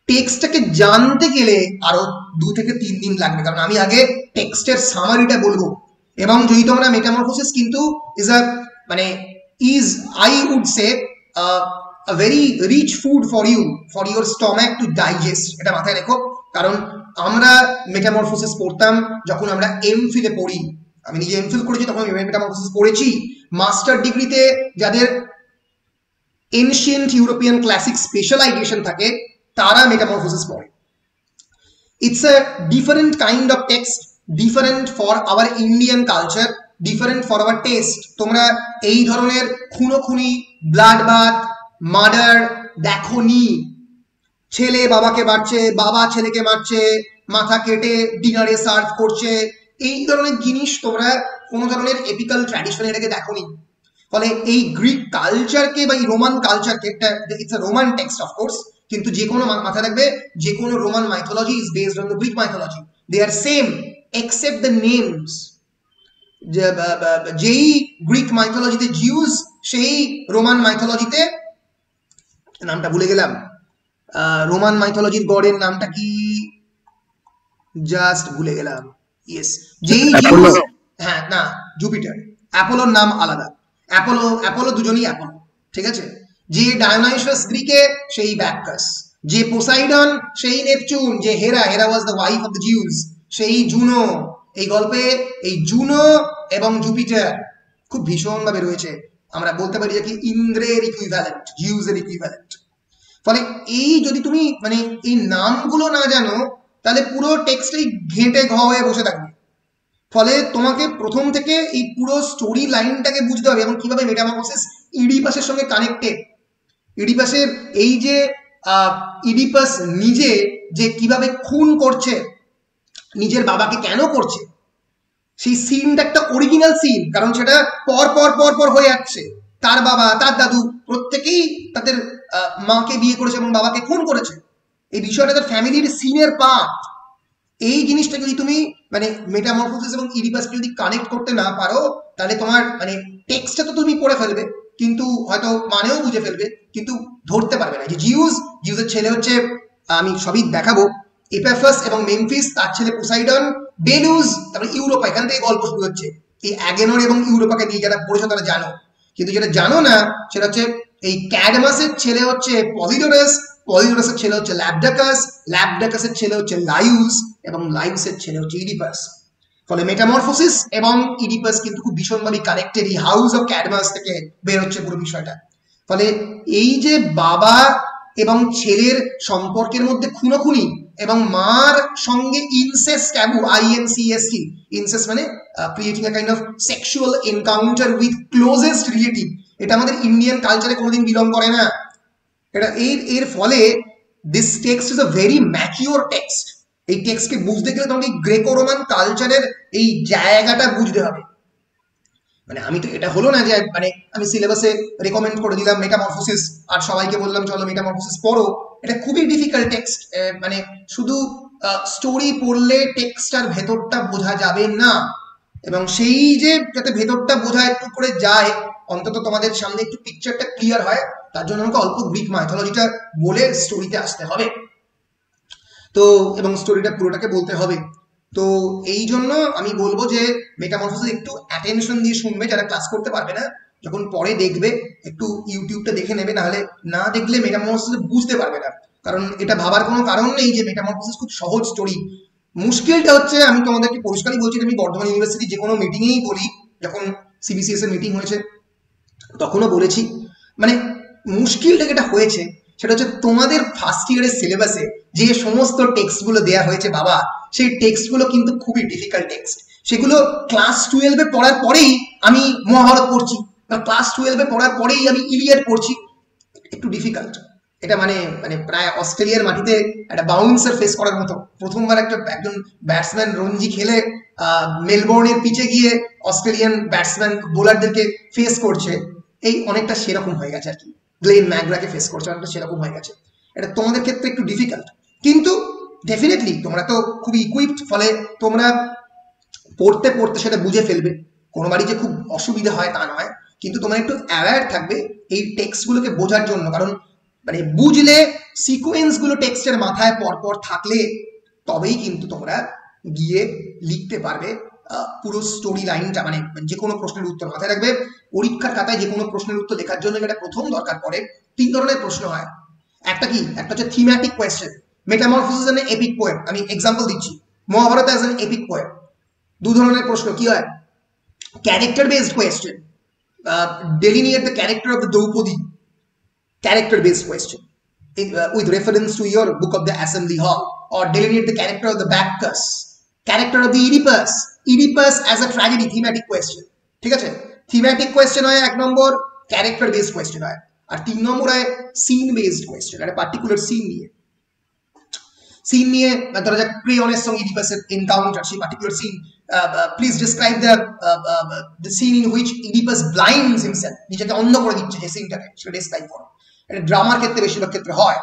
টেক্সটটাকে জানতে গেলে আরো 2 থেকে 3 দিন লাগবে, কারণ আমি আগে টেক্সটের সামারিটা বলবো। এবং যদি তোমরা মেটামরফোসিস কিন্তু is I would say a very rich food for you, for your stomach to digest. এটা মাথায় রেখো, কারণ আমরা মেটামরফোসিস পড়তাম যখন আমরা এমফিলে পড়ি। আমি নিজে এমফিল করেছি, তখন মেটামরফোসিস পড়েছি। মাস্টার ডিগ্রিতে যাদের এনশিয়েন্ট ইউরোপিয়ান ক্লাসিক স্পেশালাইজেশন থাকে তারা মেটামরফোসিস পড়ে। It's a different kind of text, different for our Indian culture, different for our test. তোমরা এই ধরনের খুনোখুনি, ব্লাড বাথ, মার্ডার দেখোনি। ছেলে বাবাকে মারছে, বাবা ছেলেকে মারছে, মাথা কেটে ডিনারে সার্ভ করছে, এই ধরনের জিনিস তোমরা কোনো ধরনের এপিক্যাল ট্র্যাডিশনে এটাকে দেখোনি। ফলে এই গ্রিক কালচারকে বা এই রোমান কালচারকে, it's a Roman text of course, কিন্তু যে কোনো মাথায় রাখবে যে কোনো Roman mythology is based on the Greek mythology. They are same except the names. যেই গ্রিক মাইথোলজিতে জিউস, সেই রোমান মাইথোলজিতে, নামটা ভুলে গেলাম, রোমান মাইথোলজির গডের নামটা কি জাস্ট ভুলে গেলাম। ইয়েস, যেই জিউস, হ্যাঁ না, জুপিটার। অ্যাপোলোর নাম আলাদা, অ্যাপোলো দুজনই অ্যাপোলো, ঠিক আছে। যে ডায়োনাইসাস গ্রিকে, সেই ব্যাককাস। যে পোসাইডন, সেই নেপচুন। যে Hera was the wife of the Zeus, সেই জুনো। এই গল্পে এই জুনো এবং জুপিটার খুব ভীষণভাবে রয়েছে। আমরা বলতে পারি যে কি ইন্দ্রের ইকুইভ্যালেন্ট, জিউসের ইকুইভ্যালেন্ট। ফলে এই যদি তুমি এই নামগুলো না জানো, তাহলে পুরো টেক্সটেই ঘেঁটে হয়ে বসে থাকবে। ফলে তোমাকে প্রথম থেকে এই পুরো স্টোরি লাইনটাকে বুঝতে হবে, এবং কিভাবে মেটামরফোসিস ইডিপাসের সঙ্গে কানেক্টেড। ইডিপাসের এই যে ইডিপাস নিজে যে কিভাবে খুন করছে, নিজের বাবাকে কেন করছে, সেই সিনটা একটা অরিজিনাল সিন, কারণ সেটা পর হয়ে যাচ্ছে। তার বাবা, তার দাদু প্রত্যেকেই তাদের মাকে বিয়ে করেছে এবং বাবাকে খুন করেছে। এই বিষয়টা তার ফ্যামিলির সিনের পার্ট। এই জিনিসটা যদি তুমি মেটামরফোসিস এবং ইডিপাসকে যদি কানেক্ট করতে না পারো, তাহলে তোমার টেক্সটটা তো তুমি পড়ে ফেলবে, কিন্তু হয়তো মানেও বুঝে ফেলবে, কিন্তু ধরতে পারবে না। যে জিউসের ছেলে হচ্ছে, আমি সবই দেখাবো, এপাফাস এবং মেমফিস, তার ছেলে পোসাইডন, ডেলুজ, তারপরে ইউরোপা। এখান থেকে গল্প শুরু হচ্ছে। এই অ্যাগেনর এবং ইউরোপাকে নিয়ে যারা পড়েছো তারা জানো। কিন্তু যেটা জানো না সেটা হচ্ছে এই ক্যাডমাসের ছেলে হচ্ছে পলিডোরাস, পলিডোরাসের ছেলে হচ্ছে ল্যাপডাকাস, ল্যাপডাকাসের ছেলে হচ্ছে লাইউস এবং লাইউসের ছেলে হচ্ছে ইডিপাস। ফলে মেটামরফোসিস এবং ইডিপাস কিন্তু খুব ভীষণভাবে কানেক্টেড, এই হাউস অফ ক্যাডমাস থেকে বের হচ্ছে পুরো বিষয়টা। ফলে এই যে বাবা এবং ছেলের সম্পর্কের মধ্যে খুনোখুনি এবং মার সঙ্গে ইনসেস্ট ট্যাবু, INCEST, ইনসেস্ট মানে creating a kind of sexual encounter with closest relative, এটা আমাদের ইন্ডিয়ান কালচারে কোনোদিন বিলং করে না। এটা এর ফলে this text is a very mature text. এই টেক্সটকে বুঝতে গেলে তোমাকে গ্রেকো রোমান কালচারের এই জায়গাটা বুঝতে হবে। মানে আমি তো এটা হলো না যে মানে আমি সিলেবাসে রেকমেন্ড করে দিলাম মেটামরফোসিস আর সবাইকে বললাম চলো মেটামরফোসিস পড়ো। এটা খুবই ডিফিকাল্ট টেক্সট, মানে শুধু স্টোরি পড়লে টেক্সটার ভেতরটা বোঝা যাবে না, এবং সেই যে যাতে ভেতরটা বোঝা একটু করে যায়, অন্তত তোমাদের সামনে একটু পিকচারটা ক্লিয়ার হয়, তার জন্য আমাকে অল্প গ্রিক মাইথোলজিটা বলে স্টোরিতে আসতে হবে। তো এবং স্টোরিটা পুরোটাকে বলতে হবে। তো এই জন্য আমি বলবো যে মেটামরফোসিস একটু অ্যাটেনশন দিয়ে শুনবে যারা ক্লাস করতে পারবে না, যখন পরে দেখবে একটু ইউটিউবটা দেখে নেবে, নাহলে না দেখলে মেটামরফোসিস বুঝতে পারবে না। কারণ এটা ভাবার কোনো কারণ নেই যে মেটামরফোসিস খুব সহজ স্টোরি। মুশকিলটা হচ্ছে, আমি তোমাদেরকে পরিষ্কারই বলছি, আমি বর্ধমান ইউনিভার্সিটি যে কোনো মিটিংয়েই বলি, যখন CBCS এর মিটিং হয়েছে তখনও বলেছি, মানে মুশকিলটা যেটা হয়েছে সেটা হচ্ছে তোমাদের ফার্স্ট ইয়ারের সিলেবাসে যে সমস্ত টেক্সটগুলো দেওয়া হয়েছে বাবা, সেই টেক্সটগুলো কিন্তু খুবই ডিফিকাল্ট টেক্সট। সেগুলো ক্লাস 12-এ পড়ার পরেই আমি মহাভারত পড়ছি, বা ক্লাস 12-এ পড়ার পরেই আমি ইলিয়াড পড়ছি, একটু ডিফিকাল্ট। এটা মানে মানে প্রায় অস্ট্রেলিয়ার মাটিতে একটা বাউন্সার ফেস করার মতো। প্রথমবার একজন ব্যাটসম্যান রঞ্জি খেলে মেলবোর্নের পিচে গিয়ে অস্ট্রেলিয়ান ব্যাটসম্যান বোলারদেরকে ফেস করছে, এই অনেকটা সেরকম হয়ে গেছে আর কি। গ্লেন ম্যাকগ্রাকে ফেস করছে, অনেকটা সেরকম হয়ে গেছে। এটা তোমাদের ক্ষেত্রে একটু ডিফিকাল্ট, কিন্তু ডেফিনেটলি তোমরা তো খুবই ইকুইপড, ফলে তোমরা পড়তে পড়তে সেটা বুঝে ফেলবে। কোনোবারই যে খুব অসুবিধা হয় তা নয়, কিন্তু তোমরা একটু অ্যাওয়্যার থাকবে এই টেক্সটগুলোকে বোঝার জন্য। কারণ মানে বুঝলে, সিকোয়েন্সগুলো টেক্সটের মাথায় পরপর থাকলে তবেই কিন্তু তোমরা গিয়ে লিখতে পারবে পুরো স্টোরি লাইনটা। মানে যে কোনো প্রশ্নের উত্তর মাথায় রাখবে, পরীক্ষার খাতায় যে কোনো প্রশ্নের উত্তর লেখার জন্য যেটা প্রথম দরকার পড়ে, 3 ধরনের প্রশ্ন হয়। একটা কি, একটা হচ্ছে thematic question. Metamorphosis an epic poem, আমি এক্সাম্পল দিচ্ছি, Mahabharat as an epic poem. 2 ধরনের প্রশ্ন কি হয়, character based question, delineate the character of the Draupadi, character based question with reference to your book of the assembly hall, or delineate the character of the Bacchus, character of the Oedipus as a tragedy, thematic question। ঠিক আছে, thematic question হয় 1 নম্বর, character based question হয়, আর 3 নম্বর হয় scene based question, একটা particular scene নিয়ে ধরা যাক ক্রেয়নের সঙ্গে ইডিপাসের এনকাউন্টার, সেই particular scene, please describe the scene in which Oedipus blinds himself, নিজেকে অন্ধ করে দিচ্ছে যে সিনটাকে, সেটা ডিসক্রাইব করো। এটা ড্রামার ক্ষেত্রে বেশিরভাগ ক্ষেত্রে হয়।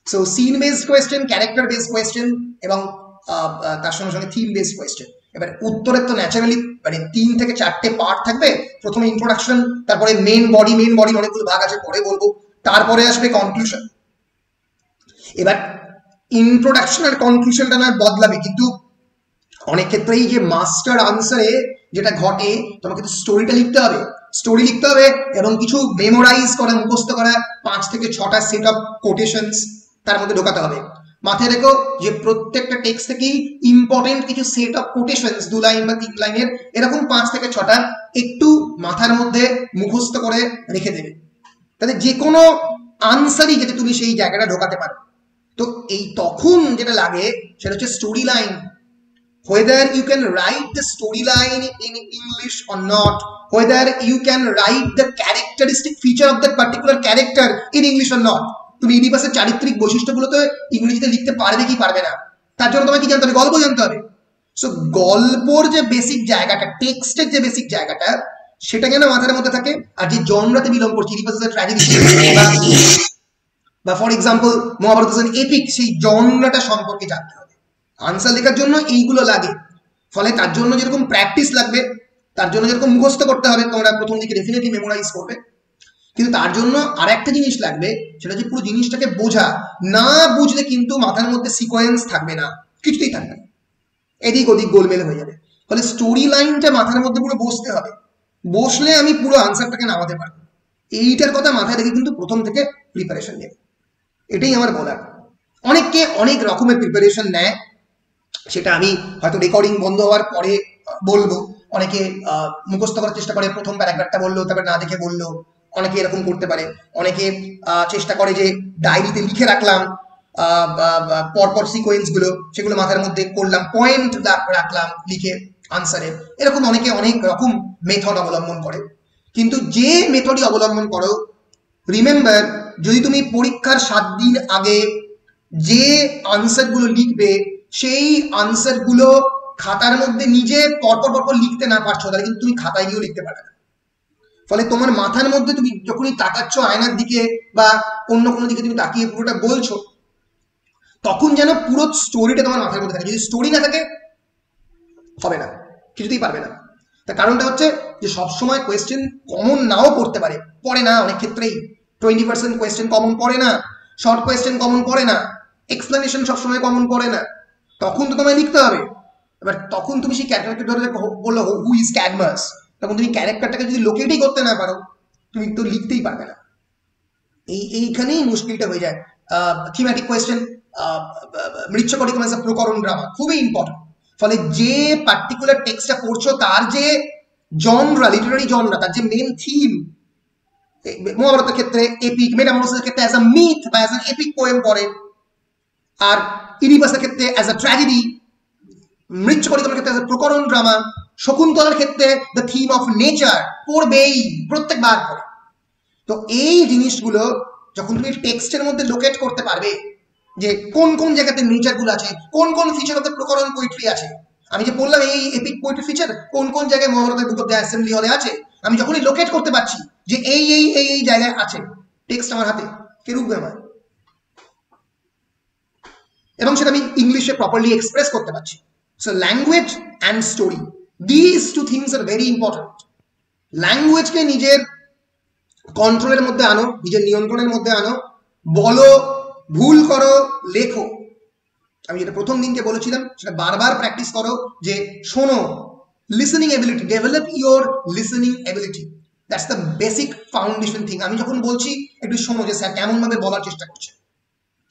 So scene based question, character based question এবং তার সঙ্গে সঙ্গে থিম বেসড কোয়েশ্চেন। এবার উত্তরের তো ন্যাচারালি মানে 3 থেকে 4টে পার্ট থাকবে। প্রথমে ইন্ট্রোডাকশন, তারপরে মেন বডি অনেকগুলো ভাগ আছে, পরে বলবো, তারপরে আসবে কনক্লুশন। এবার ইন্ট্রোডাকশন আর কনক্লুশনটা না বদলাবে, কিন্তু অনেক ক্ষেত্রেই যে মাস্টার আনসারে যেটা ঘটে, তোমাকে তো স্টোরিটা লিখতে হবে, স্টোরি লিখতে হবে এবং কিছু মেমোরাইজ করা, মুখস্থ করা 5 থেকে 6টা সেট অফ কোটেশনস তার মধ্যে ঢোকাতে হবে। মাথায় রেখো যে প্রত্যেকটা টেক্সট থেকেই ইম্পর্টেন্ট কিছু সেট অফ কোটেশনস, 2 লাইন বা 3 লাইনের, এরকম 5 থেকে 6টা একটু মাথার মধ্যে মুখস্থ করে রেখে দেবে, তাহলে যে কোনো আনসারই যাতে তুমি সেই জায়গাটা ঢোকাতে পারো। তো এই তখন যেটা লাগে সেটা হচ্ছে story line, whether you can write the storyline in English or not, whether you can write the characteristic feature of that particular character in English or not। তুমি ইডিপাসের চারিত্রিক বৈশিষ্ট্যগুলো তো ইংরেজিতে লিখতে পারবে কি পারবে না, তার জন্য তোমাকে কি জানতে হবে, গল্প জানতে হবে। সো গল্পর যে বেসিক জায়গাটা, টেক্সটের যে বেসিক জায়গাটা, সেটা যেন মাথার মধ্যে থাকে। আর যে জনরাতে বিলং করছে, ইডিপাস ইজ আ ট্র্যাজেডি বা for example Mahabharat is an epic, সেই জনরাটা সম্পর্কে জানতে হবে। আনসার লেখার জন্য এইগুলো লাগে, ফলে তার জন্য যেরকম প্র্যাকটিস লাগবে, তার জন্য যেরকম মুখস্থ করতে হবে, তোমরা প্রথম দিকে ডেফিনেটলি মেমোরাইজ করবে, কিন্তু তার জন্য আর একটা জিনিস লাগবে, সেটা হচ্ছে পুরো জিনিসটাকে বোঝা। না বুঝলে কিন্তু মাথার মধ্যে সিকোয়েন্স থাকবে না, কিছুতেই থাকবে না, এদিক ওদিক গোলমেল হয়ে যাবে। ফলে স্টোরি লাইনটা মাথার মধ্যে পুরো বসতে হবে। বসলে আমি পুরো আনসারটাকে নামাতে পারবো। এইটার কথা মাথায় রেখে কিন্তু প্রথম থেকে প্রিপারেশন নেবে, এটাই আমার বলার। অনেককে অনেক রকমের প্রিপারেশন নেয়, সেটা আমি হয়তো রেকর্ডিং বন্ধ হওয়ার পরে বলবো। অনেকে মুখস্থ করার চেষ্টা করে, প্রথম প্যারাগ্রাফটা বললো তারপরে না দেখে বললো, অনেকে এরকম করতে পারে। অনেকে চেষ্টা করে যে ডায়েরিতে লিখে রাখলাম পরপর সিকোয়েন্স গুলো, সেগুলো মাথার মধ্যে করলাম, পয়েন্ট রাখলাম লিখে আনসারে। এরকম অনেকে অনেক রকম মেথড অবলম্বন করে, কিন্তু যে মেথডই অবলম্বন করো, রিমেম্বার, যদি তুমি পরীক্ষার 7 দিন আগে যে আনসার গুলো লিখবে সেই আনসার গুলো খাতার মধ্যে নিজে পরপর লিখতে না পারছো, তাহলে কিন্তু তুমি খাতায় গিয়েও লিখতে পারবে না। ফলে তোমার মাথার মধ্যে তুমি যখনই তাকাচ্ছ আয়নার দিকে বা অন্য কোনো দিকে তুমি তাকিয়ে পুরোটা বলছো, তখন যেন পুরো স্টোরিটা তোমার মাথার মধ্যে থাকে। যদি স্টোরি না থাকে হবে না, কিছুতেই পারবে না। তার কারণটা হচ্ছে যে সবসময় কোয়েশ্চেন কমন নাও পড়তে পারে, পড়ে না অনেক ক্ষেত্রেই। 20% কোয়েশ্চেন কমন পড়ে না, শর্ট কোয়েশ্চেন কমন পড়ে না, এক্সপ্লেনেশন সবসময় কমন পড়ে না। তখন তো তোমায় লিখতে হবে। এবার তখন তুমি সেই ক্যারেক্টারকে ধরে বললো হু ইজ ক্যাডমাস, তখন তুমি ক্যারেক্টারটাকে যদি লোকেটই করতে না পারো, তুমি তো লিখতেই পারবে না। এইখানেই মুশকিলটা হয়ে যায়। থিমেটিক কোয়েশ্চেন, মৃচ্ছকটিকম এজ আ প্রকরণ ড্রামা খুবই ইম্পর্টেন্ট। ফলে যে পার্টিকুলার টেক্সটটা পড়ছো তার যে জনরা, লিটারারি জনরা, তার যে মেন থিম, মহাভারতের ক্ষেত্রে এপিক, মেটামরফোসিসের ক্ষেত্রে অ্যাজ আ মিথ বা অ্যাজ অ্যান এপিক পোয়েম পড়ে, আর ইডিপাসের ক্ষেত্রে অ্যাজ আ ট্র্যাজেডি, মৃচ্ছকটিকমের ক্ষেত্রে অ্যাজ আ প্রকরণ ড্রামা, শকুন্তলার ক্ষেত্রে দ্য থিম অফ নেচার পড়বেই প্রত্যেকবার পড়ে। তো এই জিনিসগুলো যখন তুমি টেক্সটের মধ্যে লোকেট করতে পারবে যে কোন কোন জায়গাতে নেচার গুলো আছে, কোন কোন ফিচার অফ দ্য প্রকরণ পোয়েট্রি আছে, আমি যে বললাম এই এপিক পোয়েট্রি ফিচার কোন কোন জায়গায় মহাভারতের বুক অফ দ্য অ্যাসেম্বলি হলে আছে, আমি যখনই লোকেট করতে পারছি যে এই এই এই এই জায়গায় আছে, টেক্সট আমার হাতে, কে রুখবে আমার? এবং সেটা আমি ইংলিশে প্রপারলি এক্সপ্রেস করতে পারছি। So language and story, this two things are very important. ল্যাঙ্গুয়েজকে নিজের কন্ট্রোলের মধ্যে আনো, নিজের নিয়ন্ত্রণের মধ্যে আনো, বলো, ভুল করো, লেখো। আমি যেটা প্রথম দিনকে বলেছিলাম সেটা বারবার প্র্যাকটিস করো, যে শোনো, listening ability, develop your listening ability, that's the basic foundation thing. আমি যখন বলছি একটু শোনো যে স্যার কেমন ভাবে বলার চেষ্টা করছে,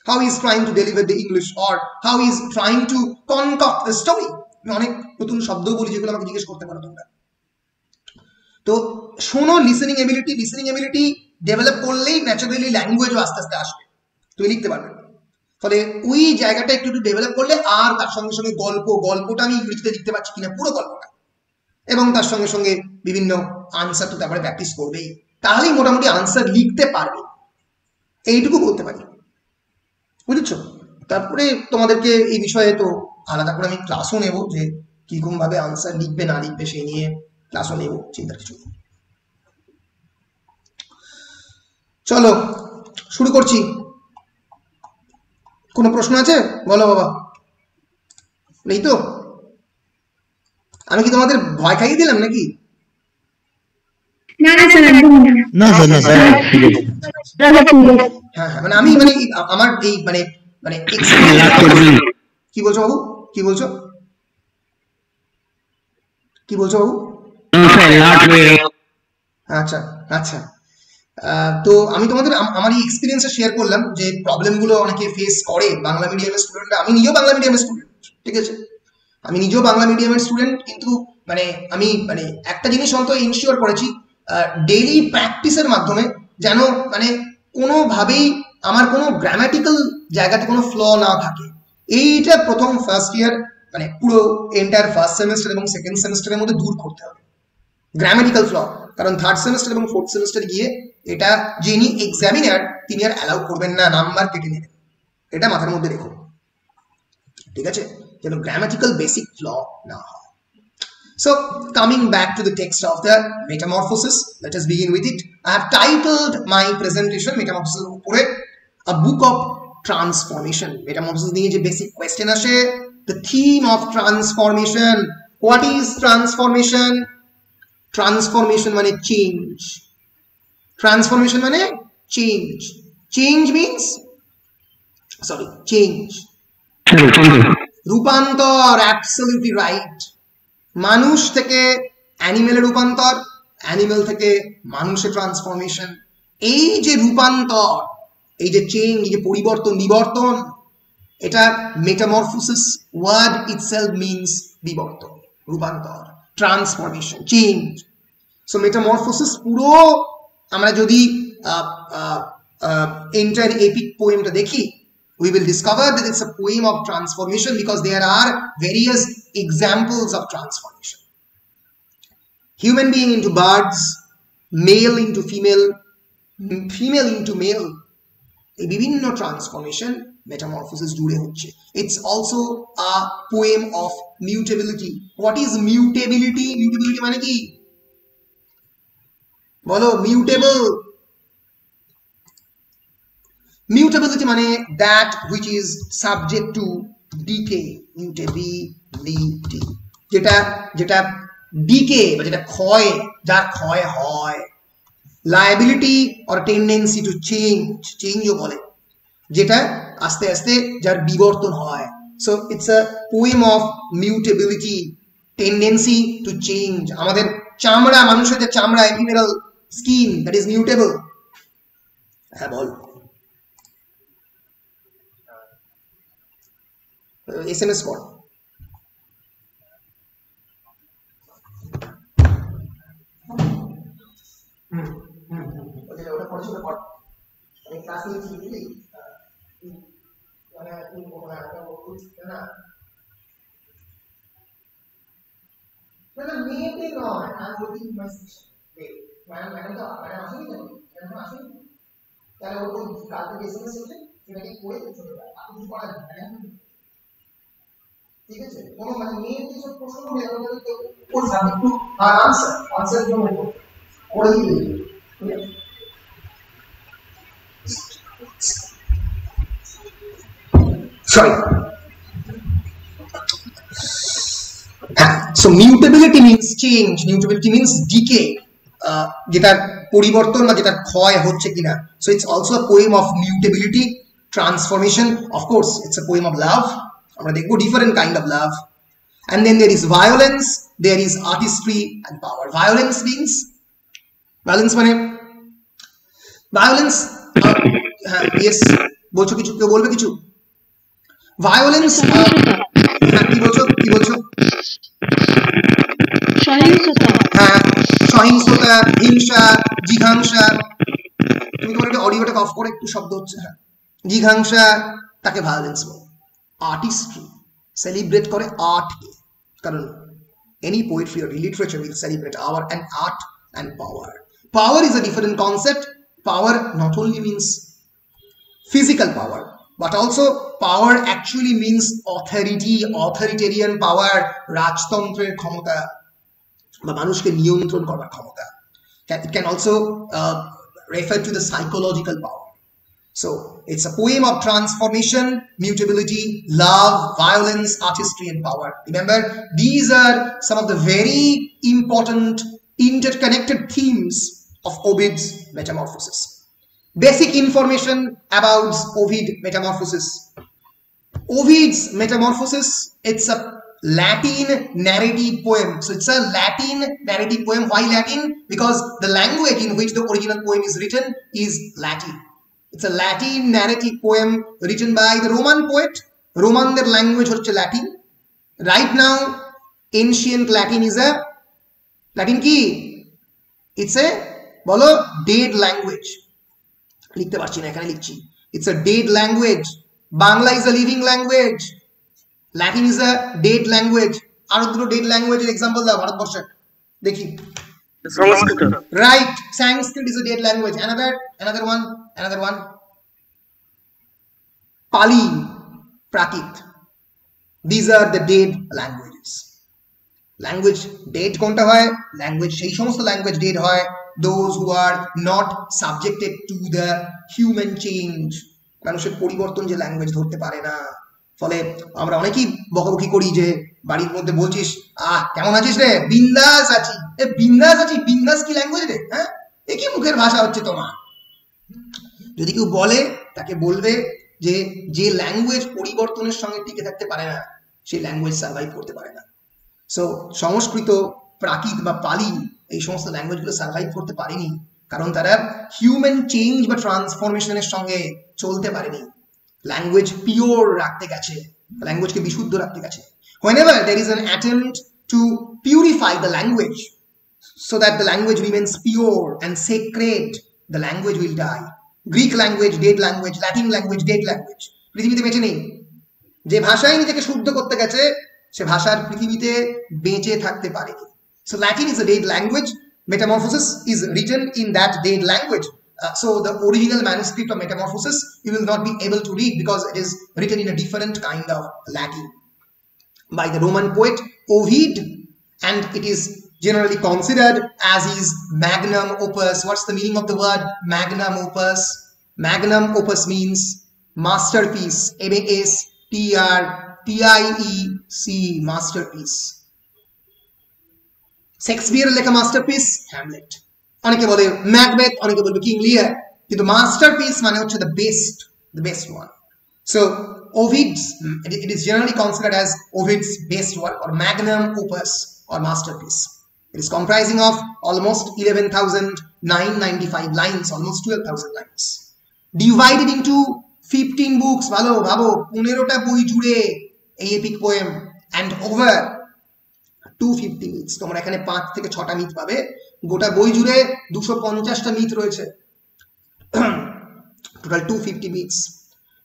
how he is trying to deliver the English or how he is trying to concoct the story. আমি অনেক নতুন শব্দ বলি যেগুলো আমাকে জিজ্ঞেস করতে পারো তোমরা। তো শোনো, লিসেনিং এবিলিটি ডেভেলপ করলেই ন্যাচারালি ল্যাঙ্গুয়েজও আস্তে আস্তে আসবে, তুমি লিখতে পারবে। ফলে ওই জায়গাটা একটু ডেভেলপ করলে, আর তার সঙ্গে সঙ্গে গল্পটা আমি ইংরেজিতে লিখতে পারছি কিনা পুরো গল্পটা, এবং তার সঙ্গে সঙ্গে বিভিন্ন আনসার তো তারপরে প্র্যাকটিস করবেই, তাহলেই মোটামুটি আনসার লিখতে পারবে। এইটুকু বলতে পারি, বুঝেছো? তারপরে তোমাদেরকে এই বিষয়ে তো আলাদা করে আমি ক্লাসও নেব, যে কিরকম ভাবে আনসার লিখবে না লিখবে সেই নিয়ে ক্লাসও নেব, চিন্তার কিছু। চলো শুরু করছি। কোনো প্রশ্ন আছে? বলো বাবা। নেই তো? আমি কি তোমাদের ভয় খাইয়ে দিলাম নাকি? না স্যার, একদম না স্যার, হ্যাঁ, মানে আমি মানে আমার এই মানে মানে কি বলছো বাবু? কি বলছো বাবু? আচ্ছা আচ্ছা, তো আমি তোমাদের আমার এই এক্সপিরিয়েন্সে শেয়ার করলাম যে প্রবলেমগুলো অনেকে ফেস করে বাংলা মিডিয়ামের স্টুডেন্টরা। আমি নিজেও বাংলা মিডিয়ামের স্টুডেন্ট, ঠিক আছে? আমি নিজেও বাংলা মিডিয়ামের স্টুডেন্ট, কিন্তু মানে আমি মানে একটা জিনিস অন্তত ইনশিওর করেছি, ডেইলি প্র্যাকটিসের মাধ্যমে যেন মানে কোনোভাবেই আমার কোনো গ্রামাটিক্যাল জায়গাতে কোনো ফ্ল না থাকে। এইটা প্রথম ফার্স্ট ইয়ার মানে পুরো এন্টায়ার ফার্স্ট সেমিস্টার এবং সেকেন্ড সেমিস্টারের মধ্যে দূর করতে হবে গ্রামাটিক্যাল ফ্ল। কারণ থার্ড সেমিস্টার এবং ফোর্থ সেমিস্টারে গিয়ে এটা যিনি এক্সামিনার তিনি আর অ্যালাউ করবেন না, নাম্বার কেটে নেবেন। এটা মাথার মধ্যে রেখো, ঠিক আছে? যেন গ্রামাটিক্যাল বেসিক ফ্ল না হয়। So coming back to the text of the Metamorphosis, let us begin with it. I have titled my presentation Metamorphosis upore a book of transformation. Metamorphosis niye je basic question ashe, the theme of transformation. What is transformation? Transformation mane change. Transformation mane change. Change means change. Rupantar, absolutely right. মানুষ থেকে অ্যানিমেলে রূপান্তর, animal থেকে মানুষে transformation, এই যে রূপান্তর, এই যে চেঞ্জ, এই যে পরিবর্তন বিবর্তন, এটা মেটামরফোসিস ওয়ার্ড ইটসেলফ মিনস বিবর্তন, রূপান্তর, ট্রান্সফরমেশন, চেঞ্জ। সো মেটামরফোসিস পুরো আমরা যদি entire epic poem দেখি, we will discover that it's a poem of transformation because there are various examples of transformation. Human being into birds, male into female, female into male, এই বিভিন্ন transformation metamorphosis জুড়ে হচ্ছে। It's also a poem of mutability. What is mutability? Mutability মানে কি বলো? mutable, mutability মানে that which is subject to decay, mutability, যেটা যেটা decay বা যেটা ক্ষয়, যার ক্ষয় হয়। liability or tendency to change, চেঞ্জও বলে, যেটা আস্তে আস্তে যার বিবর্তন হয়। so it's a poem of mutability, tendency to change. আমাদের চামড়া, মানুষের যে চামড়া, epidermal skin, that is mutable. হ্যাঁ বল। এসএমএস কর। ওটা পড়াশোনা কর, আমি ক্লাস নিয়েছি বুঝলি, মানে না না মেয়েতে নয়, আমি বলছি মাই সেকশন ম্যাডাম তো ম্যাডাম আসেনি কেন, ম্যাডাম আসেনি, তাহলে ওর কালকে এসএমএস হচ্ছে সেটাকে করে চলে যায়, আপনি কিছু করার ম্যাডাম, ঠিক আছে? কোনো মানে মেয়েতে সব প্রশ্ন করে আমাদের তো ওর সাবজেক্ট টু আর আনসার জন্য করে দিবে। Sorry. So mutability means change, mutability means decay, যেটার পরিবর্তন বা যেটার ক্ষয় হচ্ছে কিনা। So it's also a poem of mutability, transformation. Of course, it's a poem of love. আমরা দেখবো different kind of love. And then there is violence, there is artistry and power. Violence means, violence মানে violence, yes, বলছো কিছু, কেউ বলবে কিছু? Violence, কি বলছো, কি বলছো? হ্যাঁ, সহিংসতা, হিংসা, জিঘাংসা। তুমি তোমার একটা অডিওটা অফ করে, একটু শব্দ হচ্ছে। হ্যাঁ, জিঘাংসা, তাকে ভায়োলেন্স বলে। আর্টিস্ট্রি সেলিব্রেট করে আর্টকে, কারণ any poetry or literature will celebrate our and art and power. Power is a different concept. Power not only means physical power, but also power actually means authority, authoritarian power, রাজতন্ত্রের ক্ষমতা বা মানুষকে নিয়ন্ত্রণ করার ক্ষমতা। It can also refer to the psychological power. So it's a poem of transformation, mutability, love, violence, artistry and power. Remember, these are some of the very important interconnected themes of Ovid's Metamorphoses. Basic information about Ovid Metamorphoses. Ovid's Metamorphoses, it's a Latin narrative poem. So it's a Latin narrative poem. Why Latin? Because the language in which the original poem is written is Latin. It's a Latin narrative poem written by the Roman poet. Roman, their language was Latin. Right now, ancient Latin is a Latin key. It's a bolo dead language. লিখতে পারছি না, এখানে লিখছি। It's a dead language. Bangla is a living language. Latin is a dead language. আরো দুটো dead language এর example দাও ভারতবর্ষে দেখি। সংস্কৃত। Right, Sanskrit is a dead language. Another one. Pali, Prakrit. These are the dead languages. Language dead কোনটা হয়? Language সেই সমস্ত language dead হয় those who are not subjected to the human change. মানুষের পরিবর্তন যে ল্যাঙ্গুয়েজ ধরতে পারে না, ফলে আমরা অনেকেই বকাবকি করি যে বাড়ির মধ্যে বলছিস কেমন আছিস রে, বিন্দাস আছি। এ বিন্দাস আছি, বিন্দাস কি ল্যাঙ্গুয়েজ রে? হ্যাঁ, এ কি মুখের ভাষা হচ্ছে তোমার? যদি কেউ বলে, তাকে বলবে যে যে ল্যাঙ্গুয়েজ পরিবর্তনের সঙ্গে টিকে থাকতে পারে না, সেই ল্যাঙ্গুয়েজ সার্ভাইভ করতে পারে না। সো সংস্কৃত, প্রাকৃত বা পালি এই সমস্ত ল্যাঙ্গুয়েজগুলো সার্ভাইভ করতে পারেনি, কারণ তারা হিউম্যান চেঞ্জ বা ট্রান্সফরমেশনের সঙ্গে চলতে পারেনি। ল্যাঙ্গুয়েজ পিওর রাখতে গেছে, ল্যাঙ্গুয়েজকে বিশুদ্ধ রাখতে গেছে। Whenever there is an attempt to purify the language so that the language remains pure and sacred, the language will die. Greek language, dead language, Latin language, dead language. পৃথিবীতে বেঁচে নেই। যে ভাষায় নিজেকে শুদ্ধ করতে গেছে সে ভাষার পৃথিবীতে বেঁচে থাকতে পারেনি। So Latin is a dead language. Metamorphosis is written in that dead language. So the original manuscript of Metamorphosis you will not be able to read because it is written in a different kind of Latin by the Roman poet Ovid, and it is generally considered as his magnum opus. What's the meaning of the word magnum opus? Magnum opus means masterpiece. M-A-S-T-R-P-I-E-C, masterpiece. Shakespeare লেখা masterpiece Hamlet, অনেকে বলে Macbeth, অনেকে বলবে king লিয়ার, কিন্তু masterpiece মানে হচ্ছে the best one. So Ovid's, it is generally considered as Ovid's best work or magnum opus or masterpiece. It is comprising of almost 11,995 lines, almost 12,000 lines, divided into 15 books. ভালো ভাবো 15টা বই জুড়ে এই epic poem, and over 250 myths. তোমরা এখানে 5 থেকে 6টা myth পাবে, গোটা বই জুড়ে 250টা মিথ রয়েছে, total 250 myths.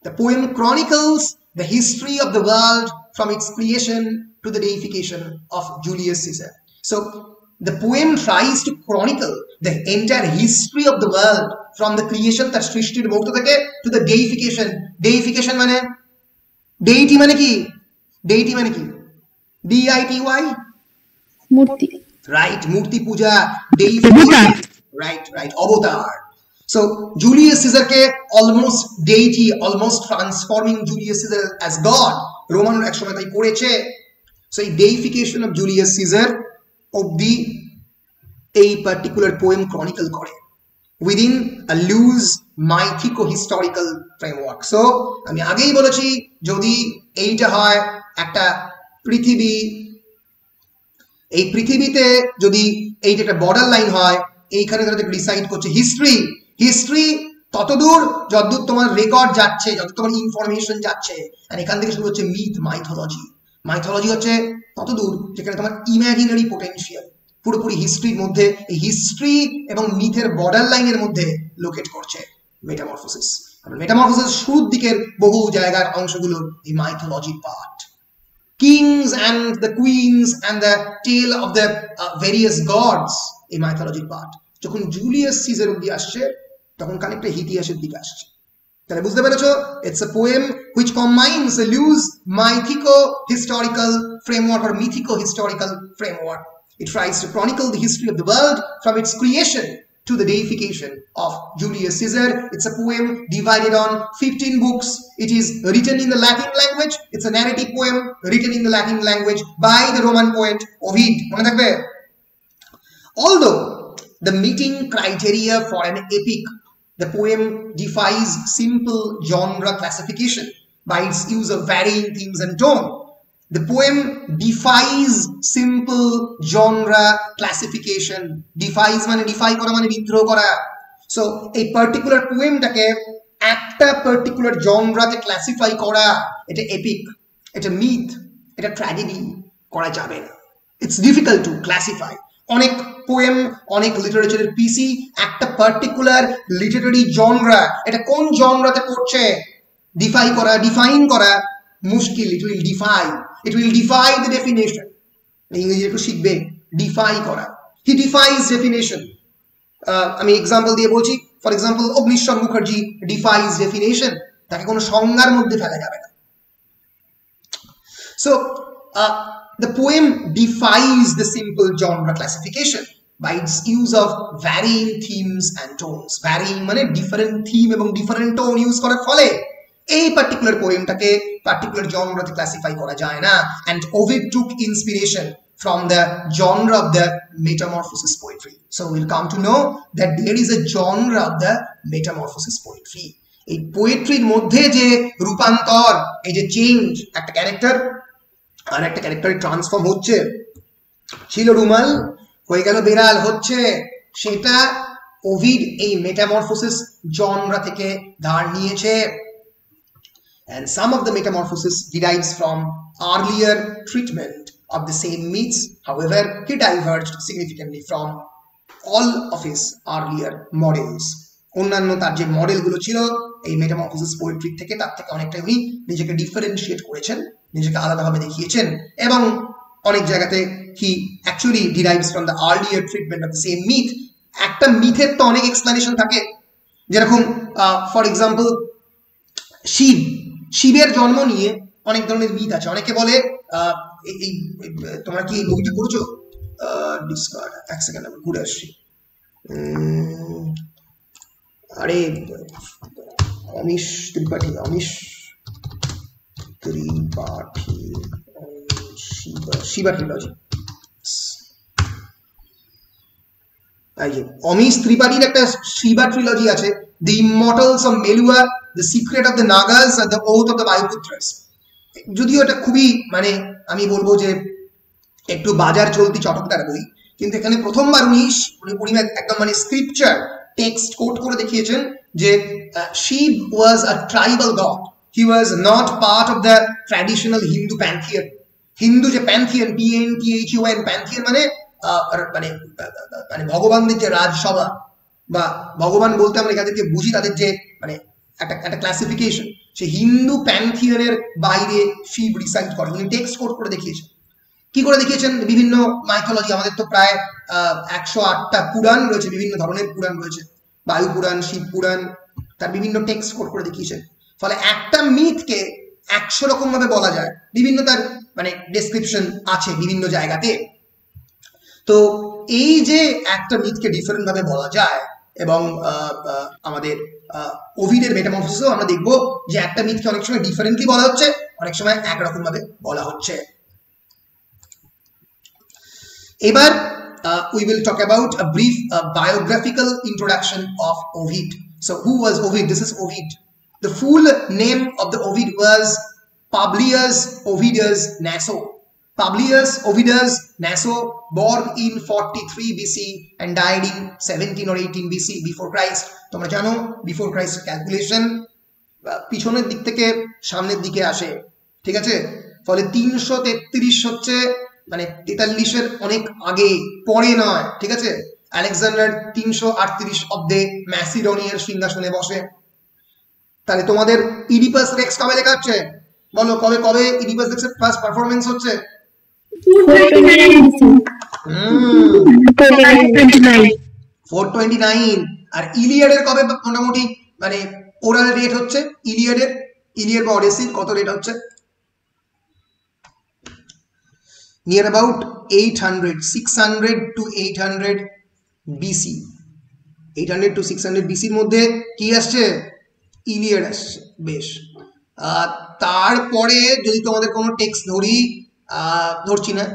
The poem chronicles the history of the world from its creation to the deification of Julius Caesar. So the poem tries to chronicle the entire history of the world from the creation তার সৃষ্টির মুহূর্ত থেকে to the deification. Deification মানে deity মানে কি? Deity মানে কি? D-I-T-Y, মূর্তি, right? মূর্তি পূজা, deification, right, অবতার. So Julius Caesar ke almost deity, almost transforming Julius Caesar as God, Roman ek shomoy tai koreche. So a deification of Julius Caesar obdi a particular poem chronicle kore within a loose mythico historical framework. So ami agei bolechi jodi eita hoy ekta পৃথিবী, এই পৃথিবীতে যদি এইটা একটা border line হয়, এইখানে তারা decide করছে হিস্ট্রি ততদূর যতদূর তোমার রেকর্ড যাচ্ছে, যত তোমার ইনফরমেশন যাচ্ছে, আর এখান থেকে শুরু হচ্ছে মিথ, মাইথোলজি হচ্ছে ততদূর যেখানে তোমার ইমাজিনারি পোটেনশিয়াল পুরোপুরি হিস্ট্রির মধ্যে, এই হিস্ট্রি এবং মিথের বর্ডার লাইনের মধ্যে লোকেট করছে মেটামরফোসিস। মেটামরফোসিস শুরুর দিকের বহু জায়গার অংশগুলো এই মাইথোলজির part. Kings and the queens and the tale of the various gods, এই মাইথোলজির পার্ট। যখন জুলিয়াস সিজার অব্দি আসছে তখন খানিকটা ইতিহাসের দিকে আসছে। তাহলে বুঝতে পেরেছো, it's a poem which combines a loose mythico historical framework or mythico historical framework. It tries to chronicle the history of the world from its creation to the deification of Julius Caesar. It's a poem divided on 15 books. It is written in the Latin language. It's a narrative poem written in the Latin language by the Roman poet Ovid. Although the meeting criteria for an epic, the poem defies simple genre classification by its use of varying themes and tone. The poem defies simple genre classification. Defies মানে defy করা মানে বিদ্রোহ করা। So a particular poem টাকে একটা particular genreতে classify করা, এটা epic, এটা myth, এটা tragedy করা যাবে না। It's difficult to classify. অনেক পোয়েম, অনেক লিটারেচারের পিসি একটা পার্টিকুলার লিটারারি জনরা, এটা কোন জনরাতে পড়ছে ডিফাইন করা মুশকিল। it will defy the definition. ইংরেজি একটু শিখবে, ডিফাই করা। he defies definition. আমি এক্সাম্পল দিয়ে বলছি, for example Agnishwar Mukherjee defies definition, তাকে কোনো সংজ্ঞার মধ্যে ফেলা যাবে না। So the poem defies the simple genre classification by its use of varying themes and tones. Varying মানে different theme এবং different tone use করার ফলে এই particular poemটাকে particular genreতে classify করা যায় না। And Ovid took inspiration from the genre of the metamorphosis poetry. So we'll come to know that there is a genre of the metamorphosis poetry. এই পোয়েট্রির মধ্যে যে রূপান্তর, এই যে চেঞ্জ, একটা ক্যারেক্টার আর একটা ক্যারেক্টারে ট্রান্সফর্ম হচ্ছে, ছিল রুমাল হয়ে গেল বেড়াল হচ্ছে, সেটা ওভিড এই মেটামরফোসিস জনরা থেকে ধার নিয়েছে। And some of the metamorphosis derives from earlier treatment of the same myths. However, he diverged significantly from all of his earlier models. অন্যান্য তার যে মডেলগুলো ছিল এই মেটামরফোসিস পোয়েট্রি থেকে, তার থেকে অনেকটা উনি নিজেকে ডিফারেন্সিয়েট করেছেন, নিজেকে আলাদাভাবে দেখিয়েছেন, এবং অনেক জায়গাতে হি actually derives from the earlier treatment of the same myth. একটা মিথের তো অনেক এক্সপ্লেনেশন থাকে, যেরকম ফর এক্সাম্পল শিবের জন্ম নিয়ে অনেক ধরনের মিথ আছে। অনেকে বলে এই তোমরা কি এই বইটা পড়েছো? ডিসকার্ড, এক সেকেন্ড আমি ঘুরে আসছি। আরে অমিশ ত্রিপাঠী শিবা ট্রিলজি, অমিশ ত্রিপাঠীর একটা শিবা ট্রিলজি আছে, the immortals of Meluha, the secret of the Nagas আর the oath of the Vayuputras. যদিও এটা খুবই মানে আমি বলবো যে একটু বাজার চলতি চটকদার বই, কিন্তু এখানে প্রথমবার উনি একদম মানে স্ক্রিপচার টেক্সট কোট করে দেখিয়েছেন যে Shiva was a tribal god, he was not part of the traditional Hindu pantheon. Hindu যে প্যান্থিয়ন, PNTHUN প্যান্থিয়ন মানে মানে মানে ভগবানদের যে রাজসভা, বা ভগবান বলতে আমরা যাদেরকে বুঝি তাদের যে মানে একটা ক্লাসিফিকেশন, সে হিন্দু প্যান্থিয়নের বাইরে শিব রিসাইড করে। উনি টেক্সট কোট করে দেখিয়েছেন। কি করে দেখিয়েছেন? বিভিন্ন মাইথোলজি, আমাদের তো প্রায় 108টা পুরাণ রয়েছে, বিভিন্ন ধরনের পুরাণ রয়েছে, বায়ু পুরাণ, শিব পুরাণ, তার বিভিন্ন টেক্সট কোট করে দেখিয়েছেন। ফলে একটা মিথকে 100 রকম ভাবে বলা যায়, বিভিন্ন তার মানে ডেসক্রিপশন আছে বিভিন্ন জায়গাতে। তো এই যে একটা মিথকে ডিফারেন্ট ভাবে বলা যায়, এবং আমাদের ওভিডের মেটামরফোসিসেও আমরা দেখবো যে একটা মিথকে অনেক সময় ডিফারেন্টলি বলা হচ্ছে, অনেক সময় একরকম ভাবে বলা হচ্ছে। এবার we will talk about a brief biographical introduction of Ovid. So who was Ovid? This is Ovid. The full name of the Ovid was Publius Ovidius Naso. Publius Ovidius Naso, born in 43 BC and died in 17 or 18 BC before Christ. তোমরা জানো before Christ calculation পিছনের দিক থেকে সামনের দিকে আসে, ঠিক আছে? ফলে 333 হচ্ছে মানে 43-এর অনেক আগে, পরে নয়, ঠিক আছে? আলেকজান্ডার 338 অব্দে ম্যাসিডোনিয়ার সিংহাসনে বসে। তাহলে তোমাদের ইডিপাস রেক্স কবে লেখা হচ্ছে? বলো কবে কবে ইডিপাস রেক্সের ফার্স্ট পারফরম্যান্স হচ্ছে? 429। আর ইলিয়াডের কবে মোটামুটি মানে ওরাল রেট হচ্ছে? ইলিয়াড বা অডিসির কত রেট হচ্ছে? near about 600 to 800 BC। 800 to 600 BC এর মধ্যে কি আসছে? ইলিয়াড আসছে। বেশ, তারপরে যদি তোমাদের কোনো টেক্সট ধরছি না,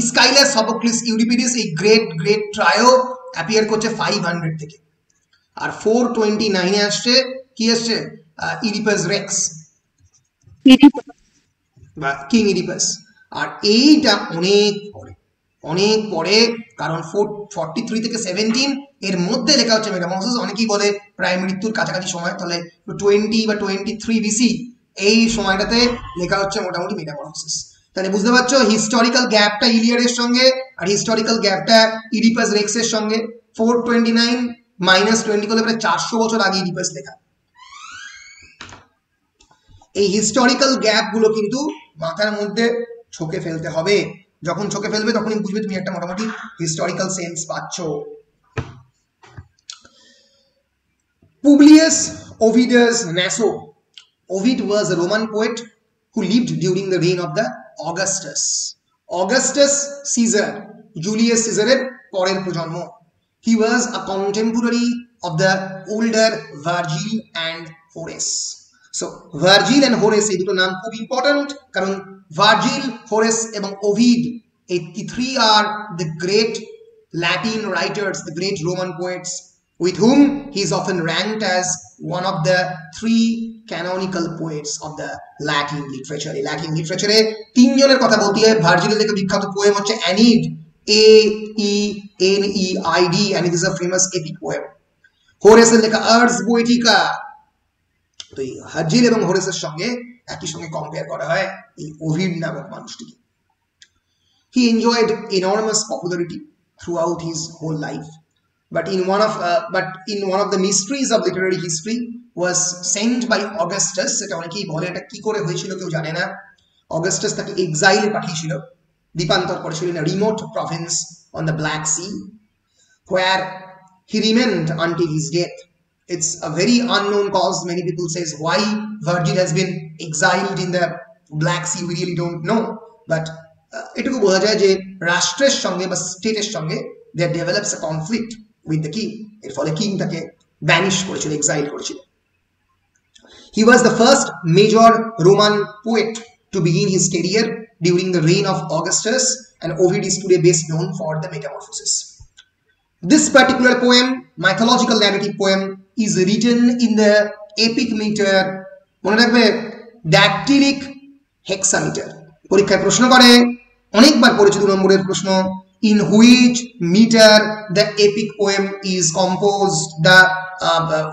স্কাইলাস, সফোক্লিস, ইউরিপিডিস, এই গ্রেট ট্রায়ো অ্যাপিয়ার করছে 500 থেকে। আর 429 এ আসছে কি আসছে? ইডিপাস রেক্স বা কিং ইডিপাস। আর এইটা অনেক পরে, কারণ 43 থেকে 17 এর মধ্যে লেখা হচ্ছে মেটামরফোসিস। অনেকেই বলে প্রায় মৃত্যুর কাছাকাছি সময়, তাহলে 20 বা 23 BC এই সময়টাতে লেখা হচ্ছে মোটামুটি মেটামরফোসিস। তাহলে বুঝতে পারছো হিস্টোরিক্যাল গ্যাপটা ইলিয়াডের সঙ্গে আর হিস্টোরিক্যাল গ্যাপটা ইডিপাস রেক্সের সঙ্গে। 429 - 20 করলে প্রায় 400 বছর আগে ইডিপাস লেখা। এই হিস্টোরিক্যাল গ্যাপ গুলো কিন্তু মাথার মধ্যে ছকে ফেলতে হবে। যখন ছকে ফেলবে তখনই বুঝবে তুমি একটা মোটামুটি হিস্টোরিক্যাল সেন্স পাচ্ছ। Publius Ovidius Naso. Ovid was a Roman poet who lived during the reign of the Augustus Caesar, Julius Caesar-এর পরের প্রজন্ম। He was a contemporary of the older Virgil and Horace. So Virgil and Horace এই দুটো নাম খুব important, কারণ Virgil, Horace এবং Ovid, এই three are the great Latin writers, the great Roman poets, with whom he is often ranked as one of the three canonical poets of the Latin literature. এই Latin literature তিনজনের কথা বলতে হয়। ভার্জিলের লেখা বিখ্যাত poem হচ্ছে Aeneid, Aeneid, and it is a famous epic poem. হোরেসের লেখা Ars Poetica, তো এই ভার্জিল এবং হোরেসের সঙ্গে একই সঙ্গে কম্পেয়ার করা হয় এই ওভিড নামক মানুষটিকে। He enjoyed enormous popularity throughout his whole life, but in one of the mysteries of literary history was sent by Augustus. এটা অনেকেই বলে এটা কি করে হয়েছিল কেউ জানে না। অগাস্টাস তাকে এক্সাইলে পাঠিয়েছিল, দ্বীপান্তর করেছিল in a remote province on the Black Sea, where he remained until his death. It's a very unknown cause. Many people says why Virgil has been exiled in the Black Sea. We really don't know, but এটুকু বোঝা যায় যে রাষ্ট্রের সঙ্গে বা স্টেটের সঙ্গে there develops a conflict with the king. এর ফলে কিং তাকে ব্যানিশ করেছিল, এক্সাইল করেছিল। He was the first major Roman poet to begin his career during the reign of Augustus, and Ovid is today best known for the Metamorphoses. This particular poem, mythological narrative poem, is written in the epic meter, মনে রাখবে, dactylic hexameter। পরীক্ষায় প্রশ্ন করে, অনেকবার পড়েছি 2 নম্বরের প্রশ্ন, in which meter the epic poem is composed, the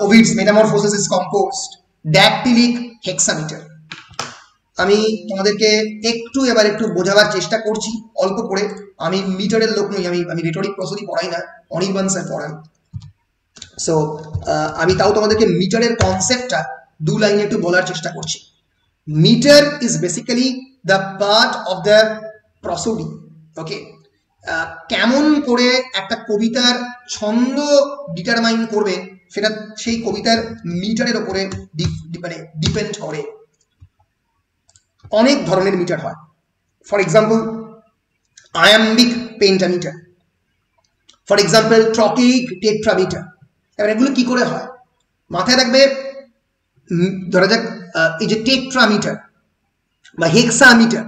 Ovid's Metamorphoses is composed, dactylic hexameter। আমি তোমাদেরকে একটু বোঝাবার চেষ্টা করছি অল্প করে। আমি মিটারের লোক নই, আমি রেটরিক প্রসেসই পড়াই না, অনির্বাণ স্যার পড়ান। সো আমি তাও তোমাদেরকে মিটারের কনসেপ্টটা 2 লাইনে একটু বলার চেষ্টা করছি। Metre is basically the part of the prosody. Okay, কেমন করে একটা কবিতার ছন্দ ডিটারমাইন করবে সেটা সেই কবিতার মিটারের উপরে মানে ডিপেন্ড করে। অনেক ধরনের মিটার হয়। For example iambic pentameter, for example trochaic tetrameter. এবার এগুলো কি করে হয় মাথায় রাখবে। ধরা যাক এই যে টেট্রামিটার বা হেক্সামিটার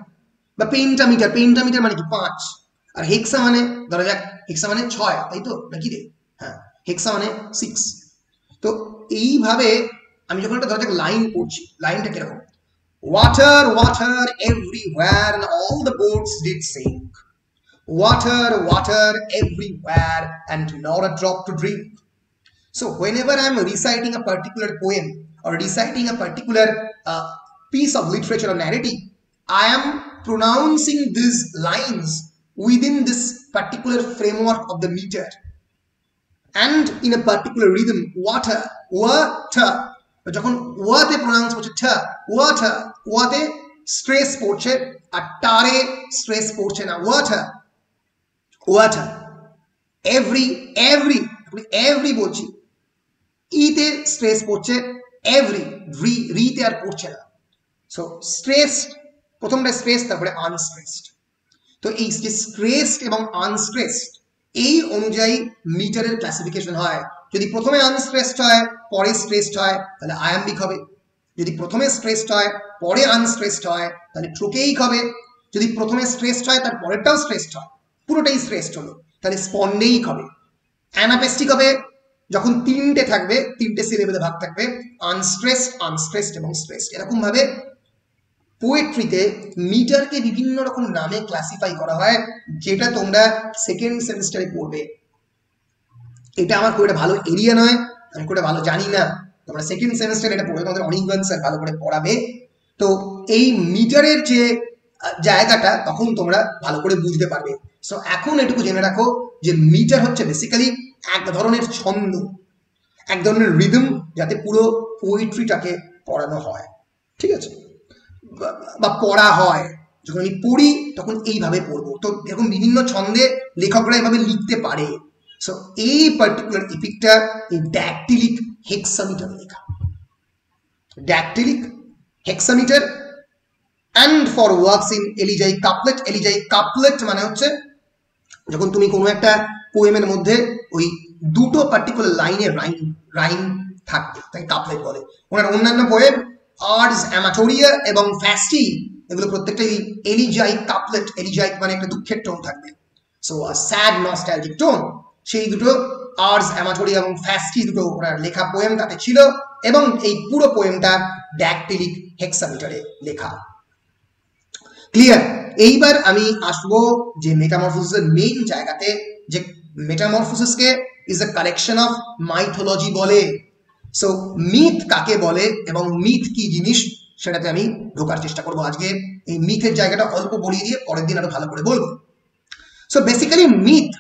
বা পেন্টামিটার, পেন্টামিটার মানে কি 5, আর হেক্সা মানে ধরা যাক হেক্সা মানে 6, তাই তো নাকি রে? হ্যাঁ, হেক্সা মানে 6। তো এইভাবে আমি যখন একটা ধরা যাক লাইন পড়ছি, লাইনটা কিরকম, water, water everywhere and all the boats did sink, water, water everywhere and not a drop to drink. So whenever I'm reciting a particular poem or reciting a particular piece of literature or narrative, I am pronouncing these lines within this particular framework of the meter and in a particular rhythm. Water, water, যখন ওয়াতে pronounce করছে ঠ, water, ওয়াতে stress পড়ছে আর টারে stress পড়ছে না, water, water. Every, every, every বলছি, ইতে stress পড়ছে, every, রিতে আর পড়ছে না। সো স্ট্রেসড, প্রথমটা স্ট্রেস, তারপরে আনস্ট্রেসড। তো এই যে স্ট্রেসড এবং আনস্ট্রেসড এই অনুযায়ী মিটারের ক্লাসিফিকেশন হয়। যদি প্রথমে আনস্ট্রেসড হয় পরে স্ট্রেসড হয় তাহলে আয়াম্বিক হবে, যদি প্রথমে স্ট্রেসড হয় পরে আনস্ট্রেসড হয় তাহলে ট্রোকেইক হবে, যদি প্রথমে স্ট্রেসড হয় তার পরেরটাও স্ট্রেসড হয়, পুরোটাই স্ট্রেসড হলো, তাহলে স্পন্ডেইক হবে। অ্যানাপেস্টিক হবে যখন 3টে থাকবে, 3টে সিলেবেলে ভাগ থাকবে, আনস্ট্রেসড, আনস্ট্রেসড এবং স্ট্রেসড। এরকম ভাবে পোয়েট্রিতে মিটারকে বিভিন্ন রকম নামে ক্লাসিফাই করা হয়, যেটা তোমরা সেকেন্ড সেমিস্টারে পড়বে। এটা আমার খুব একটা ভালো এরিয়া নয়, আমি খুব একটা ভালো জানি না, তোমরা সেকেন্ড সেমিস্টারে এটা পড়বে, তোমাদের অনির্বাণ স্যার ভালো করে পড়াবে। তো এই মিটারের যে জায়গাটা তখন তোমরা ভালো করে বুঝতে পারবে। সো এখন এটুকু জেনে রাখো যে মিটার হচ্ছে বেসিক্যালি এক ধরনের ছন্দ, এক ধরনের রিদম, যাতে পুরো পোয়েট্রিটাকে পড়ানো হয়, ঠিক আছে, বা পড়া হয়। যখন আমি পড়ি তখন এইভাবে পড়বো। তো এরকম বিভিন্ন ছন্দে লেখকরা এভাবে লিখতে পারে। সো এই পার্টিকুলার এপিকটা এই ড্যাকটিলিক হেক্সামিটার লেখা, dactylic hexameter. And for works in elegiac couplet. Elegiac couplet মানে হচ্ছে যখন তুমি কোনো একটা পোয়েমের মধ্যে ওই দুটো পার্টিকুলার লাইনে রাইম থাকবে, তাই কাপলেট বলে। ওনার অন্যান্য পোয়েম আর্স অ্যামাটোরিয়া এবং ফ্যাস্টি, এগুলো প্রত্যেকটাই এলিজাইক কাপলেট। এলিজাইক মানে একটা দুঃখের টোন থাকবে, সো স্যাড নস্টালজিক টোন। সেই দুটো আর্স অ্যামাটোরিয়া এবং ফ্যাস্টি দুটো ওনার লেখা পোয়েম তাতে ছিল, এবং এই পুরো পোয়েমটা ড্যাকটিলিক হেক্সামিটারে লেখা। ক্লিয়ার? এইবার আমি আসবো যে মেটামরফোসিসের মেইন জায়গাতে, যে মেটামরফোসিসকে is a collection of mythology বলে। সো মিথ কাকে বলে এবং মিথ কি জিনিস সেটাতে আমি ঢোকার চেষ্টা করবো আজকে। এই মিথের জায়গাটা অল্প বলিয়ে দিয়ে পরের দিন আরো ভালো করে বলবো। So basically myth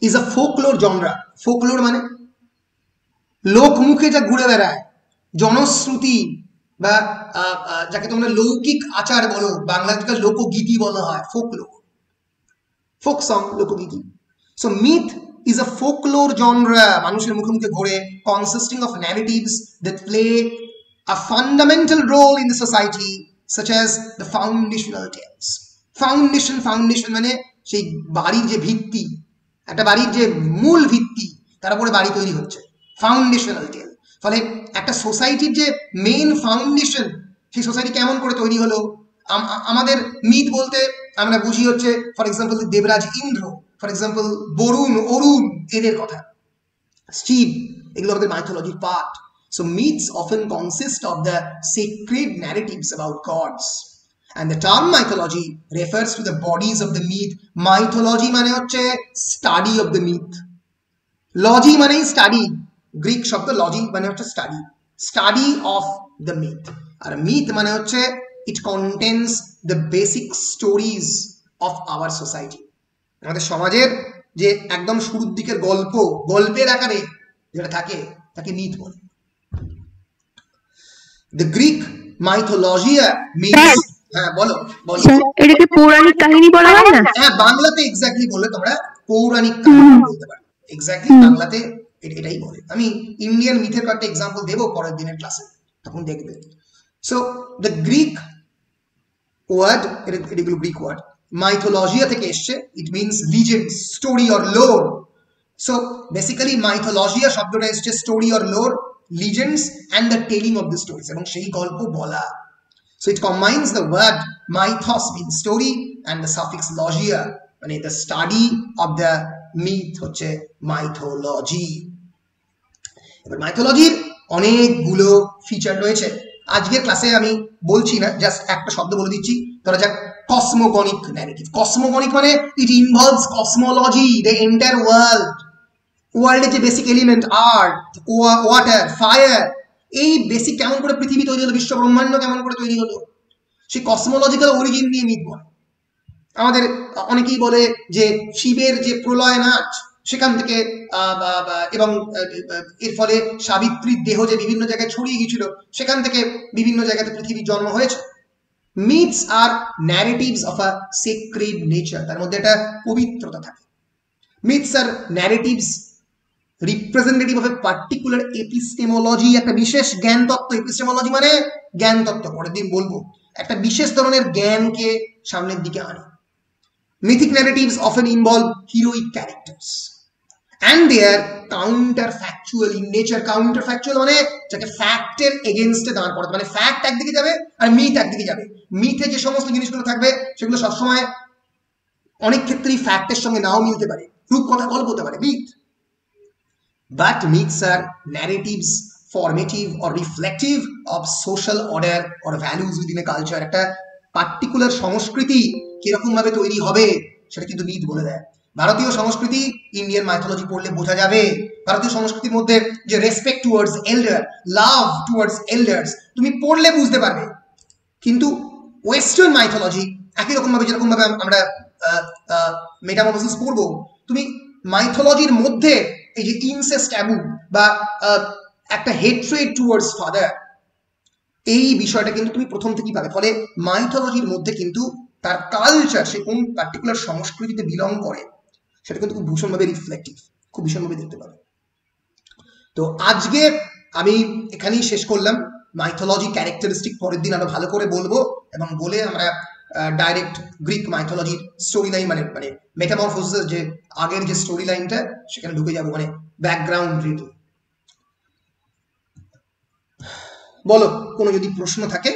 is a folklore genre. Folklore মানে লোকমুখে যা ঘুরে বেড়ায়, জনশ্রুতি বা যাকে তোমরা লৌকিক আচার বলো, বাংলাতে লোকগীতি বলা হয়, ফোকলোর, ফোক সং, লোকগীতি। So myth is a folklore genre মানুষের মুখে মুখে ঘোরে, consisting of narratives that play a fundamental role in the society such as the foundational tales. Foundation মানে সেই বাড়ির যে ভিত্তি, একটা বাড়ির যে মূল ভিত্তি তার উপরে বাড়ি তৈরি হচ্ছে, ফাউন্ডেশনাল টেল। ফলে একটা সোসাইটির যে মেইন ফাউন্ডেশন, সেই সোসাইটি কেমন করে তৈরি হলো, আমাদের মিথ বলতে আমরা বুঝি হচ্ছে for example Devraj Indra, for example Varun, Arun, এদের কথা, শিব, এগুলো আমাদের মাইথোলজির part. So myths often consist of the sacred narratives about gods, and the term mythology refers to the bodies of the myth. Mythology মানে হচ্ছে study of the myth, লজি মানে study, Greek শব্দ logy মানে হচ্ছে study, study of the myth. আর myth মানে হচ্ছে it contains the basic stories of our society. আমাদের সমাজের যে একদম শুরুর দিকের গল্প, গল্পের আকারে যেটা থাকে তাকে মিথ বলে। দ্য গ্রিক মাইথোলজিয়া মিনস, হ্যাঁ বলো বলো, এটাকে পৌরাণিক কাহিনী বলা হয় না? হ্যাঁ বাংলাতে এক্স্যাক্টলি বললে তোমরা পৌরাণিক কাহিনী বলতে পারো, এক্স্যাক্টলি বাংলাতে এটাই বলে। আমি ইন্ডিয়ান মিথের কয়েকটা এক্সাম্পল দেবো পরের দিনের ক্লাসে, তখন দেখবে। সো দ্য গ্রিক ওয়ার্ড, এগুলো গ্রিক ওয়ার্ড, মাইথোলজিয়া থেকে এসছে, it means legend, story or lore. So basically mythologia শব্দটা এসছে story or lore, legends and the telling of the stories, এবং সেই গল্প বলা। So it combines the word mythos means story and the suffix logia মানে the study of the myth হচ্ছে mythology। এবার মাইথোলজির অনেকগুলো ফিচার রয়েছে, আজকের ক্লাসে আমি বলছি না, জাস্ট একটা শব্দ বলে দিচ্ছি। ধরা যাক কসমোগনিক ন্যারেটিভ। কসমোগনিক মানে ইট involves cosmology, the entire world, ওয়ার্ল্ডের যে বেসিক এলিমেন্ট আর্থ, ওয়াটার, ফায়ার, এই বেসিক কেমন করে পৃথিবী তৈরি হলো, বিশ্ব ব্রহ্মাণ্ড কেমন করে তৈরি হলো, সেই কসমোলজিক্যাল অরিজিন নিয়ে মিথ বলে। আমাদের অনেকেই বলে যে শিবের যে প্রলয় নাচ, সেখান থেকে এবং এর ফলে সাবিত্রীর দেহ যে বিভিন্ন জায়গায় ছড়িয়ে গিয়েছিল, সেখান থেকে বিভিন্ন জায়গাতে পৃথিবীর জন্ম হয়েছে। মিথস আর narratives of a sacred nature, তার মধ্যে একটা পবিত্রতা থাকে। মিথস আর narratives representative of a particular epistemology, একটা বিশেষ জ্ঞান তত্ত্ব। এপিস্টেমোলজি মানে জ্ঞান তত্ত্ব, পরের দিন বলবো, একটা বিশেষ ধরনের জ্ঞানকে সামনের দিকে আনে। Mythic narratives often involve heroic characters and they are counterfactual in nature. counterfactual মানে যাকে ফ্যাক্টের এগেইনস্টে দাঁড় করাতে, মানে ফ্যাক্ট একদিকে যাবে আর মিথ একদিকে যাবে। মিথে যে সমস্ত জিনিসগুলো থাকবে সেগুলো সবসময় অনেক ক্ষেত্রেই ফ্যাক্টের সঙ্গে নাও মিলতে পারে, রূপকথা গল্প হতে পারে myth. But myths are narratives formative or reflective of social order or values within a culture. একটা পার্টিকুলার সংস্কৃতি কিরকম ভাবে তৈরি হবে সেটা কিন্তু মিথ বলে দেয়। ভারতীয় সংস্কৃতি, ইন্ডিয়ান মাইথোলজি পড়লে বোঝা যাবে। ভারতীয় সংস্কৃতির মধ্যে যে রেসপেক্ট টুয়ার্ডস এল্ডার, লাভ টুয়ার্ডস এল্ডার্স, তুমি পড়লে বুঝতে পারবে। কিন্তু ওয়েস্টার্ন মাইথোলজি একই রকম ভাবে, যেরকম ভাবে আমরা মেটামরফোসিস পড়বো, তুমি মাইথোলজির মধ্যে এই যে ইনসেস্ট ট্যাবু বা একটা হেট্রেড টুয়ার্ডস ফাদার, এই বিষয়টা কিন্তু তুমি প্রথম থেকেই পাবে। ফলে মাইথোলজির মধ্যে কিন্তু তার কালচার, সে কোন পার্টিকুলার সংস্কৃতিতে বিলং করে, সেটা কিন্তু খুব ভীষণভাবে রিফ্লেক্টিভ, খুব ভীষণভাবে দেখতে পাবে। তো আজকে আমি এখানেই শেষ করলাম। মাইথোলজি ক্যারেক্টারিস্টিক পরের দিন আরো ভালো করে বলবো, এবং বলে আমরা ডাইরেক্ট গ্রিক মাইথোলজির স্টোরি লাইন মানে মানে মেটামরফোসিসের যে আগের যে স্টোরি লাইনটা সেখানে ঢুকে যাবো, মানে ব্যাকগ্রাউন্ড রিডিং। বলো, কোনো যদি প্রশ্ন থাকে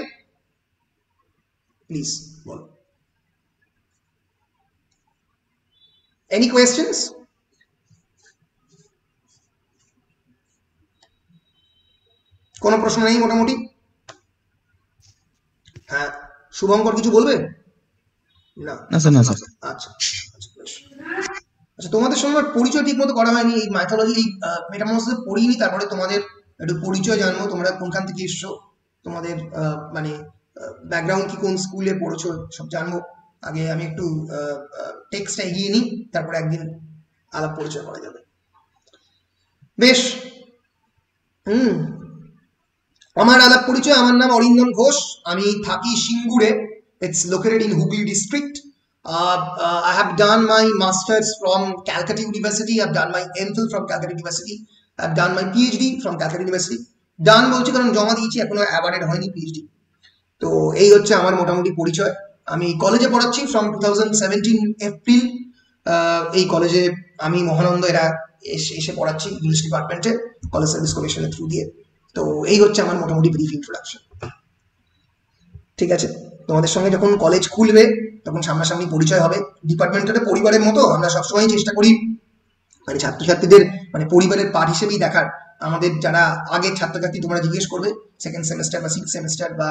প্লিজ বলো। Any questions? কোনো প্রশ্ন নেই মোটামুটি? হ্যাঁ, শুভঙ্কর কিছু বলবে? না স্যার, না স্যার। আচ্ছা আচ্ছা, তোমাদের সঙ্গে পরিচয় ঠিক মতো করা হয়নি, এই মাইথোলজি এই মেটামরফোসিস পড়িনি, তারপরে তোমাদের একটু পরিচয় জানবো, তোমরা কোনখান থেকে এসছো, তোমাদের মানে ব্যাকগ্রাউন্ড কি, কোন স্কুলে পড়েছো সব জানবো। আগে আমি একটু টেক্সটটা এগিয়ে নিই, তারপরে একদিন আলাপ পরিচয় করা যাবে। বেশ, আমার আলাপ পরিচয়, আমার নাম অরিন্দম ঘোষ, আমি থাকি সিঙ্গুরে, it's located in Hooghly district. I have done my masters from Calcutta University, I have done my MPhil from Calcutta University, I have done my PhD from Calcutta University. ডান বলছি কারণ জমা দিয়েছি, এখনো অ্যাওয়ার্ডেড হয়নি PhD। তো এই হচ্ছে আমার মোটামুটি পরিচয়। আমি কলেজে পড়াচ্ছি ফ্রম 2017 এপ্রিল। এই কলেজে আমি মহানন্দ এরা এসে পড়াচ্ছি ইংলিশ ডিপার্টমেন্টে, কলেজ সার্ভিস কমিশনের থ্রু দিয়ে। তো এই হচ্ছে আমার মোটামুটি ব্রিফ ইন্ট্রোডাকশন। ঠিক আছে, তোমাদের সঙ্গে যখন কলেজ খুলবে তখন সামনাসামনি পরিচয় হবে। ডিপার্টমেন্টের পরিবারের মতো আমরা সবসময় চেষ্টা করি মানে ছাত্রছাত্রীদের মানে পরিবারের পার্ট হিসেবেই দেখার। আমাদের যারা আগের ছাত্রছাত্রী তোমরা জিজ্ঞেস করবে, সেকেন্ড সেমেস্টার বা সিক্স সেমেস্টার বা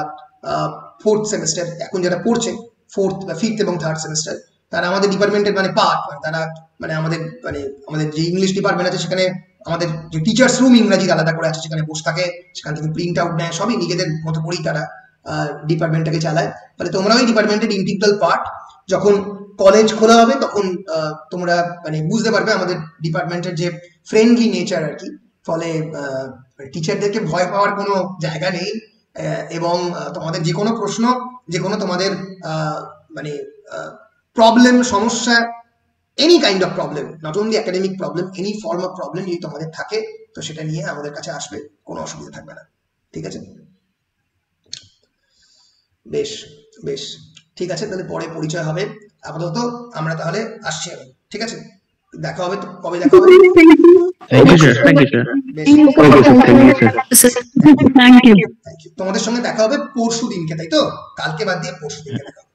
ফোর্থ সেমেস্টার, এখন যারা পড়ছে ফোর্থ বা ফিফথ এবং থার্ড সেমেস্টার, তারা আমাদের ডিপার্টমেন্টের মানে পার্ট, তারা মানে আমাদের যে ইংলিশ ডিপার্টমেন্ট আছে সেখানে আমাদের যে টিচার্স রুম ইংরাজি আলাদা করে আছে, সেখানে বসে থাকে, সেখান থেকে প্রিন্ট আউট নেয়, সবই নিজেদের মতো করেই তারা ডিপার্টমেন্টটাকে চালায়। ফলে তোমরাও এই ডিপার্টমেন্টের ইন্টিগ্রাল পার্ট। যখন কলেজ খোলা হবে তখন তোমরা মানে বুঝতে পারবে আমাদের ডিপার্টমেন্টের যে ফ্রেন্ডলি নেচার আর কি। ফলে টিচারদেরকে ভয় পাওয়ার কোনো জায়গা নেই, এবং তোমাদের যে কোনো প্রশ্ন, যে কোনো তোমাদের মানে প্রবলেম, সমস্যা, any kind of problem, not only academic problem, any form of problem যদি তোমাদের থাকে তো সেটা নিয়ে আমাদের কাছে আসবে, কোনো অসুবিধা থাকবে না। ঠিক আছে, বেশ বেশ ঠিক আছে, তাহলে পরে পরিচয় হবে। আপাতত আমরা তাহলে আসছি আমি। ঠিক আছে, দেখা হবে তো, কবে দেখা হবে? তোমাদের সঙ্গে দেখা হবে পরশু দিনকে, তাই তো? কালকে বাদ দিয়ে পরশু দিনকে দেখা হবে।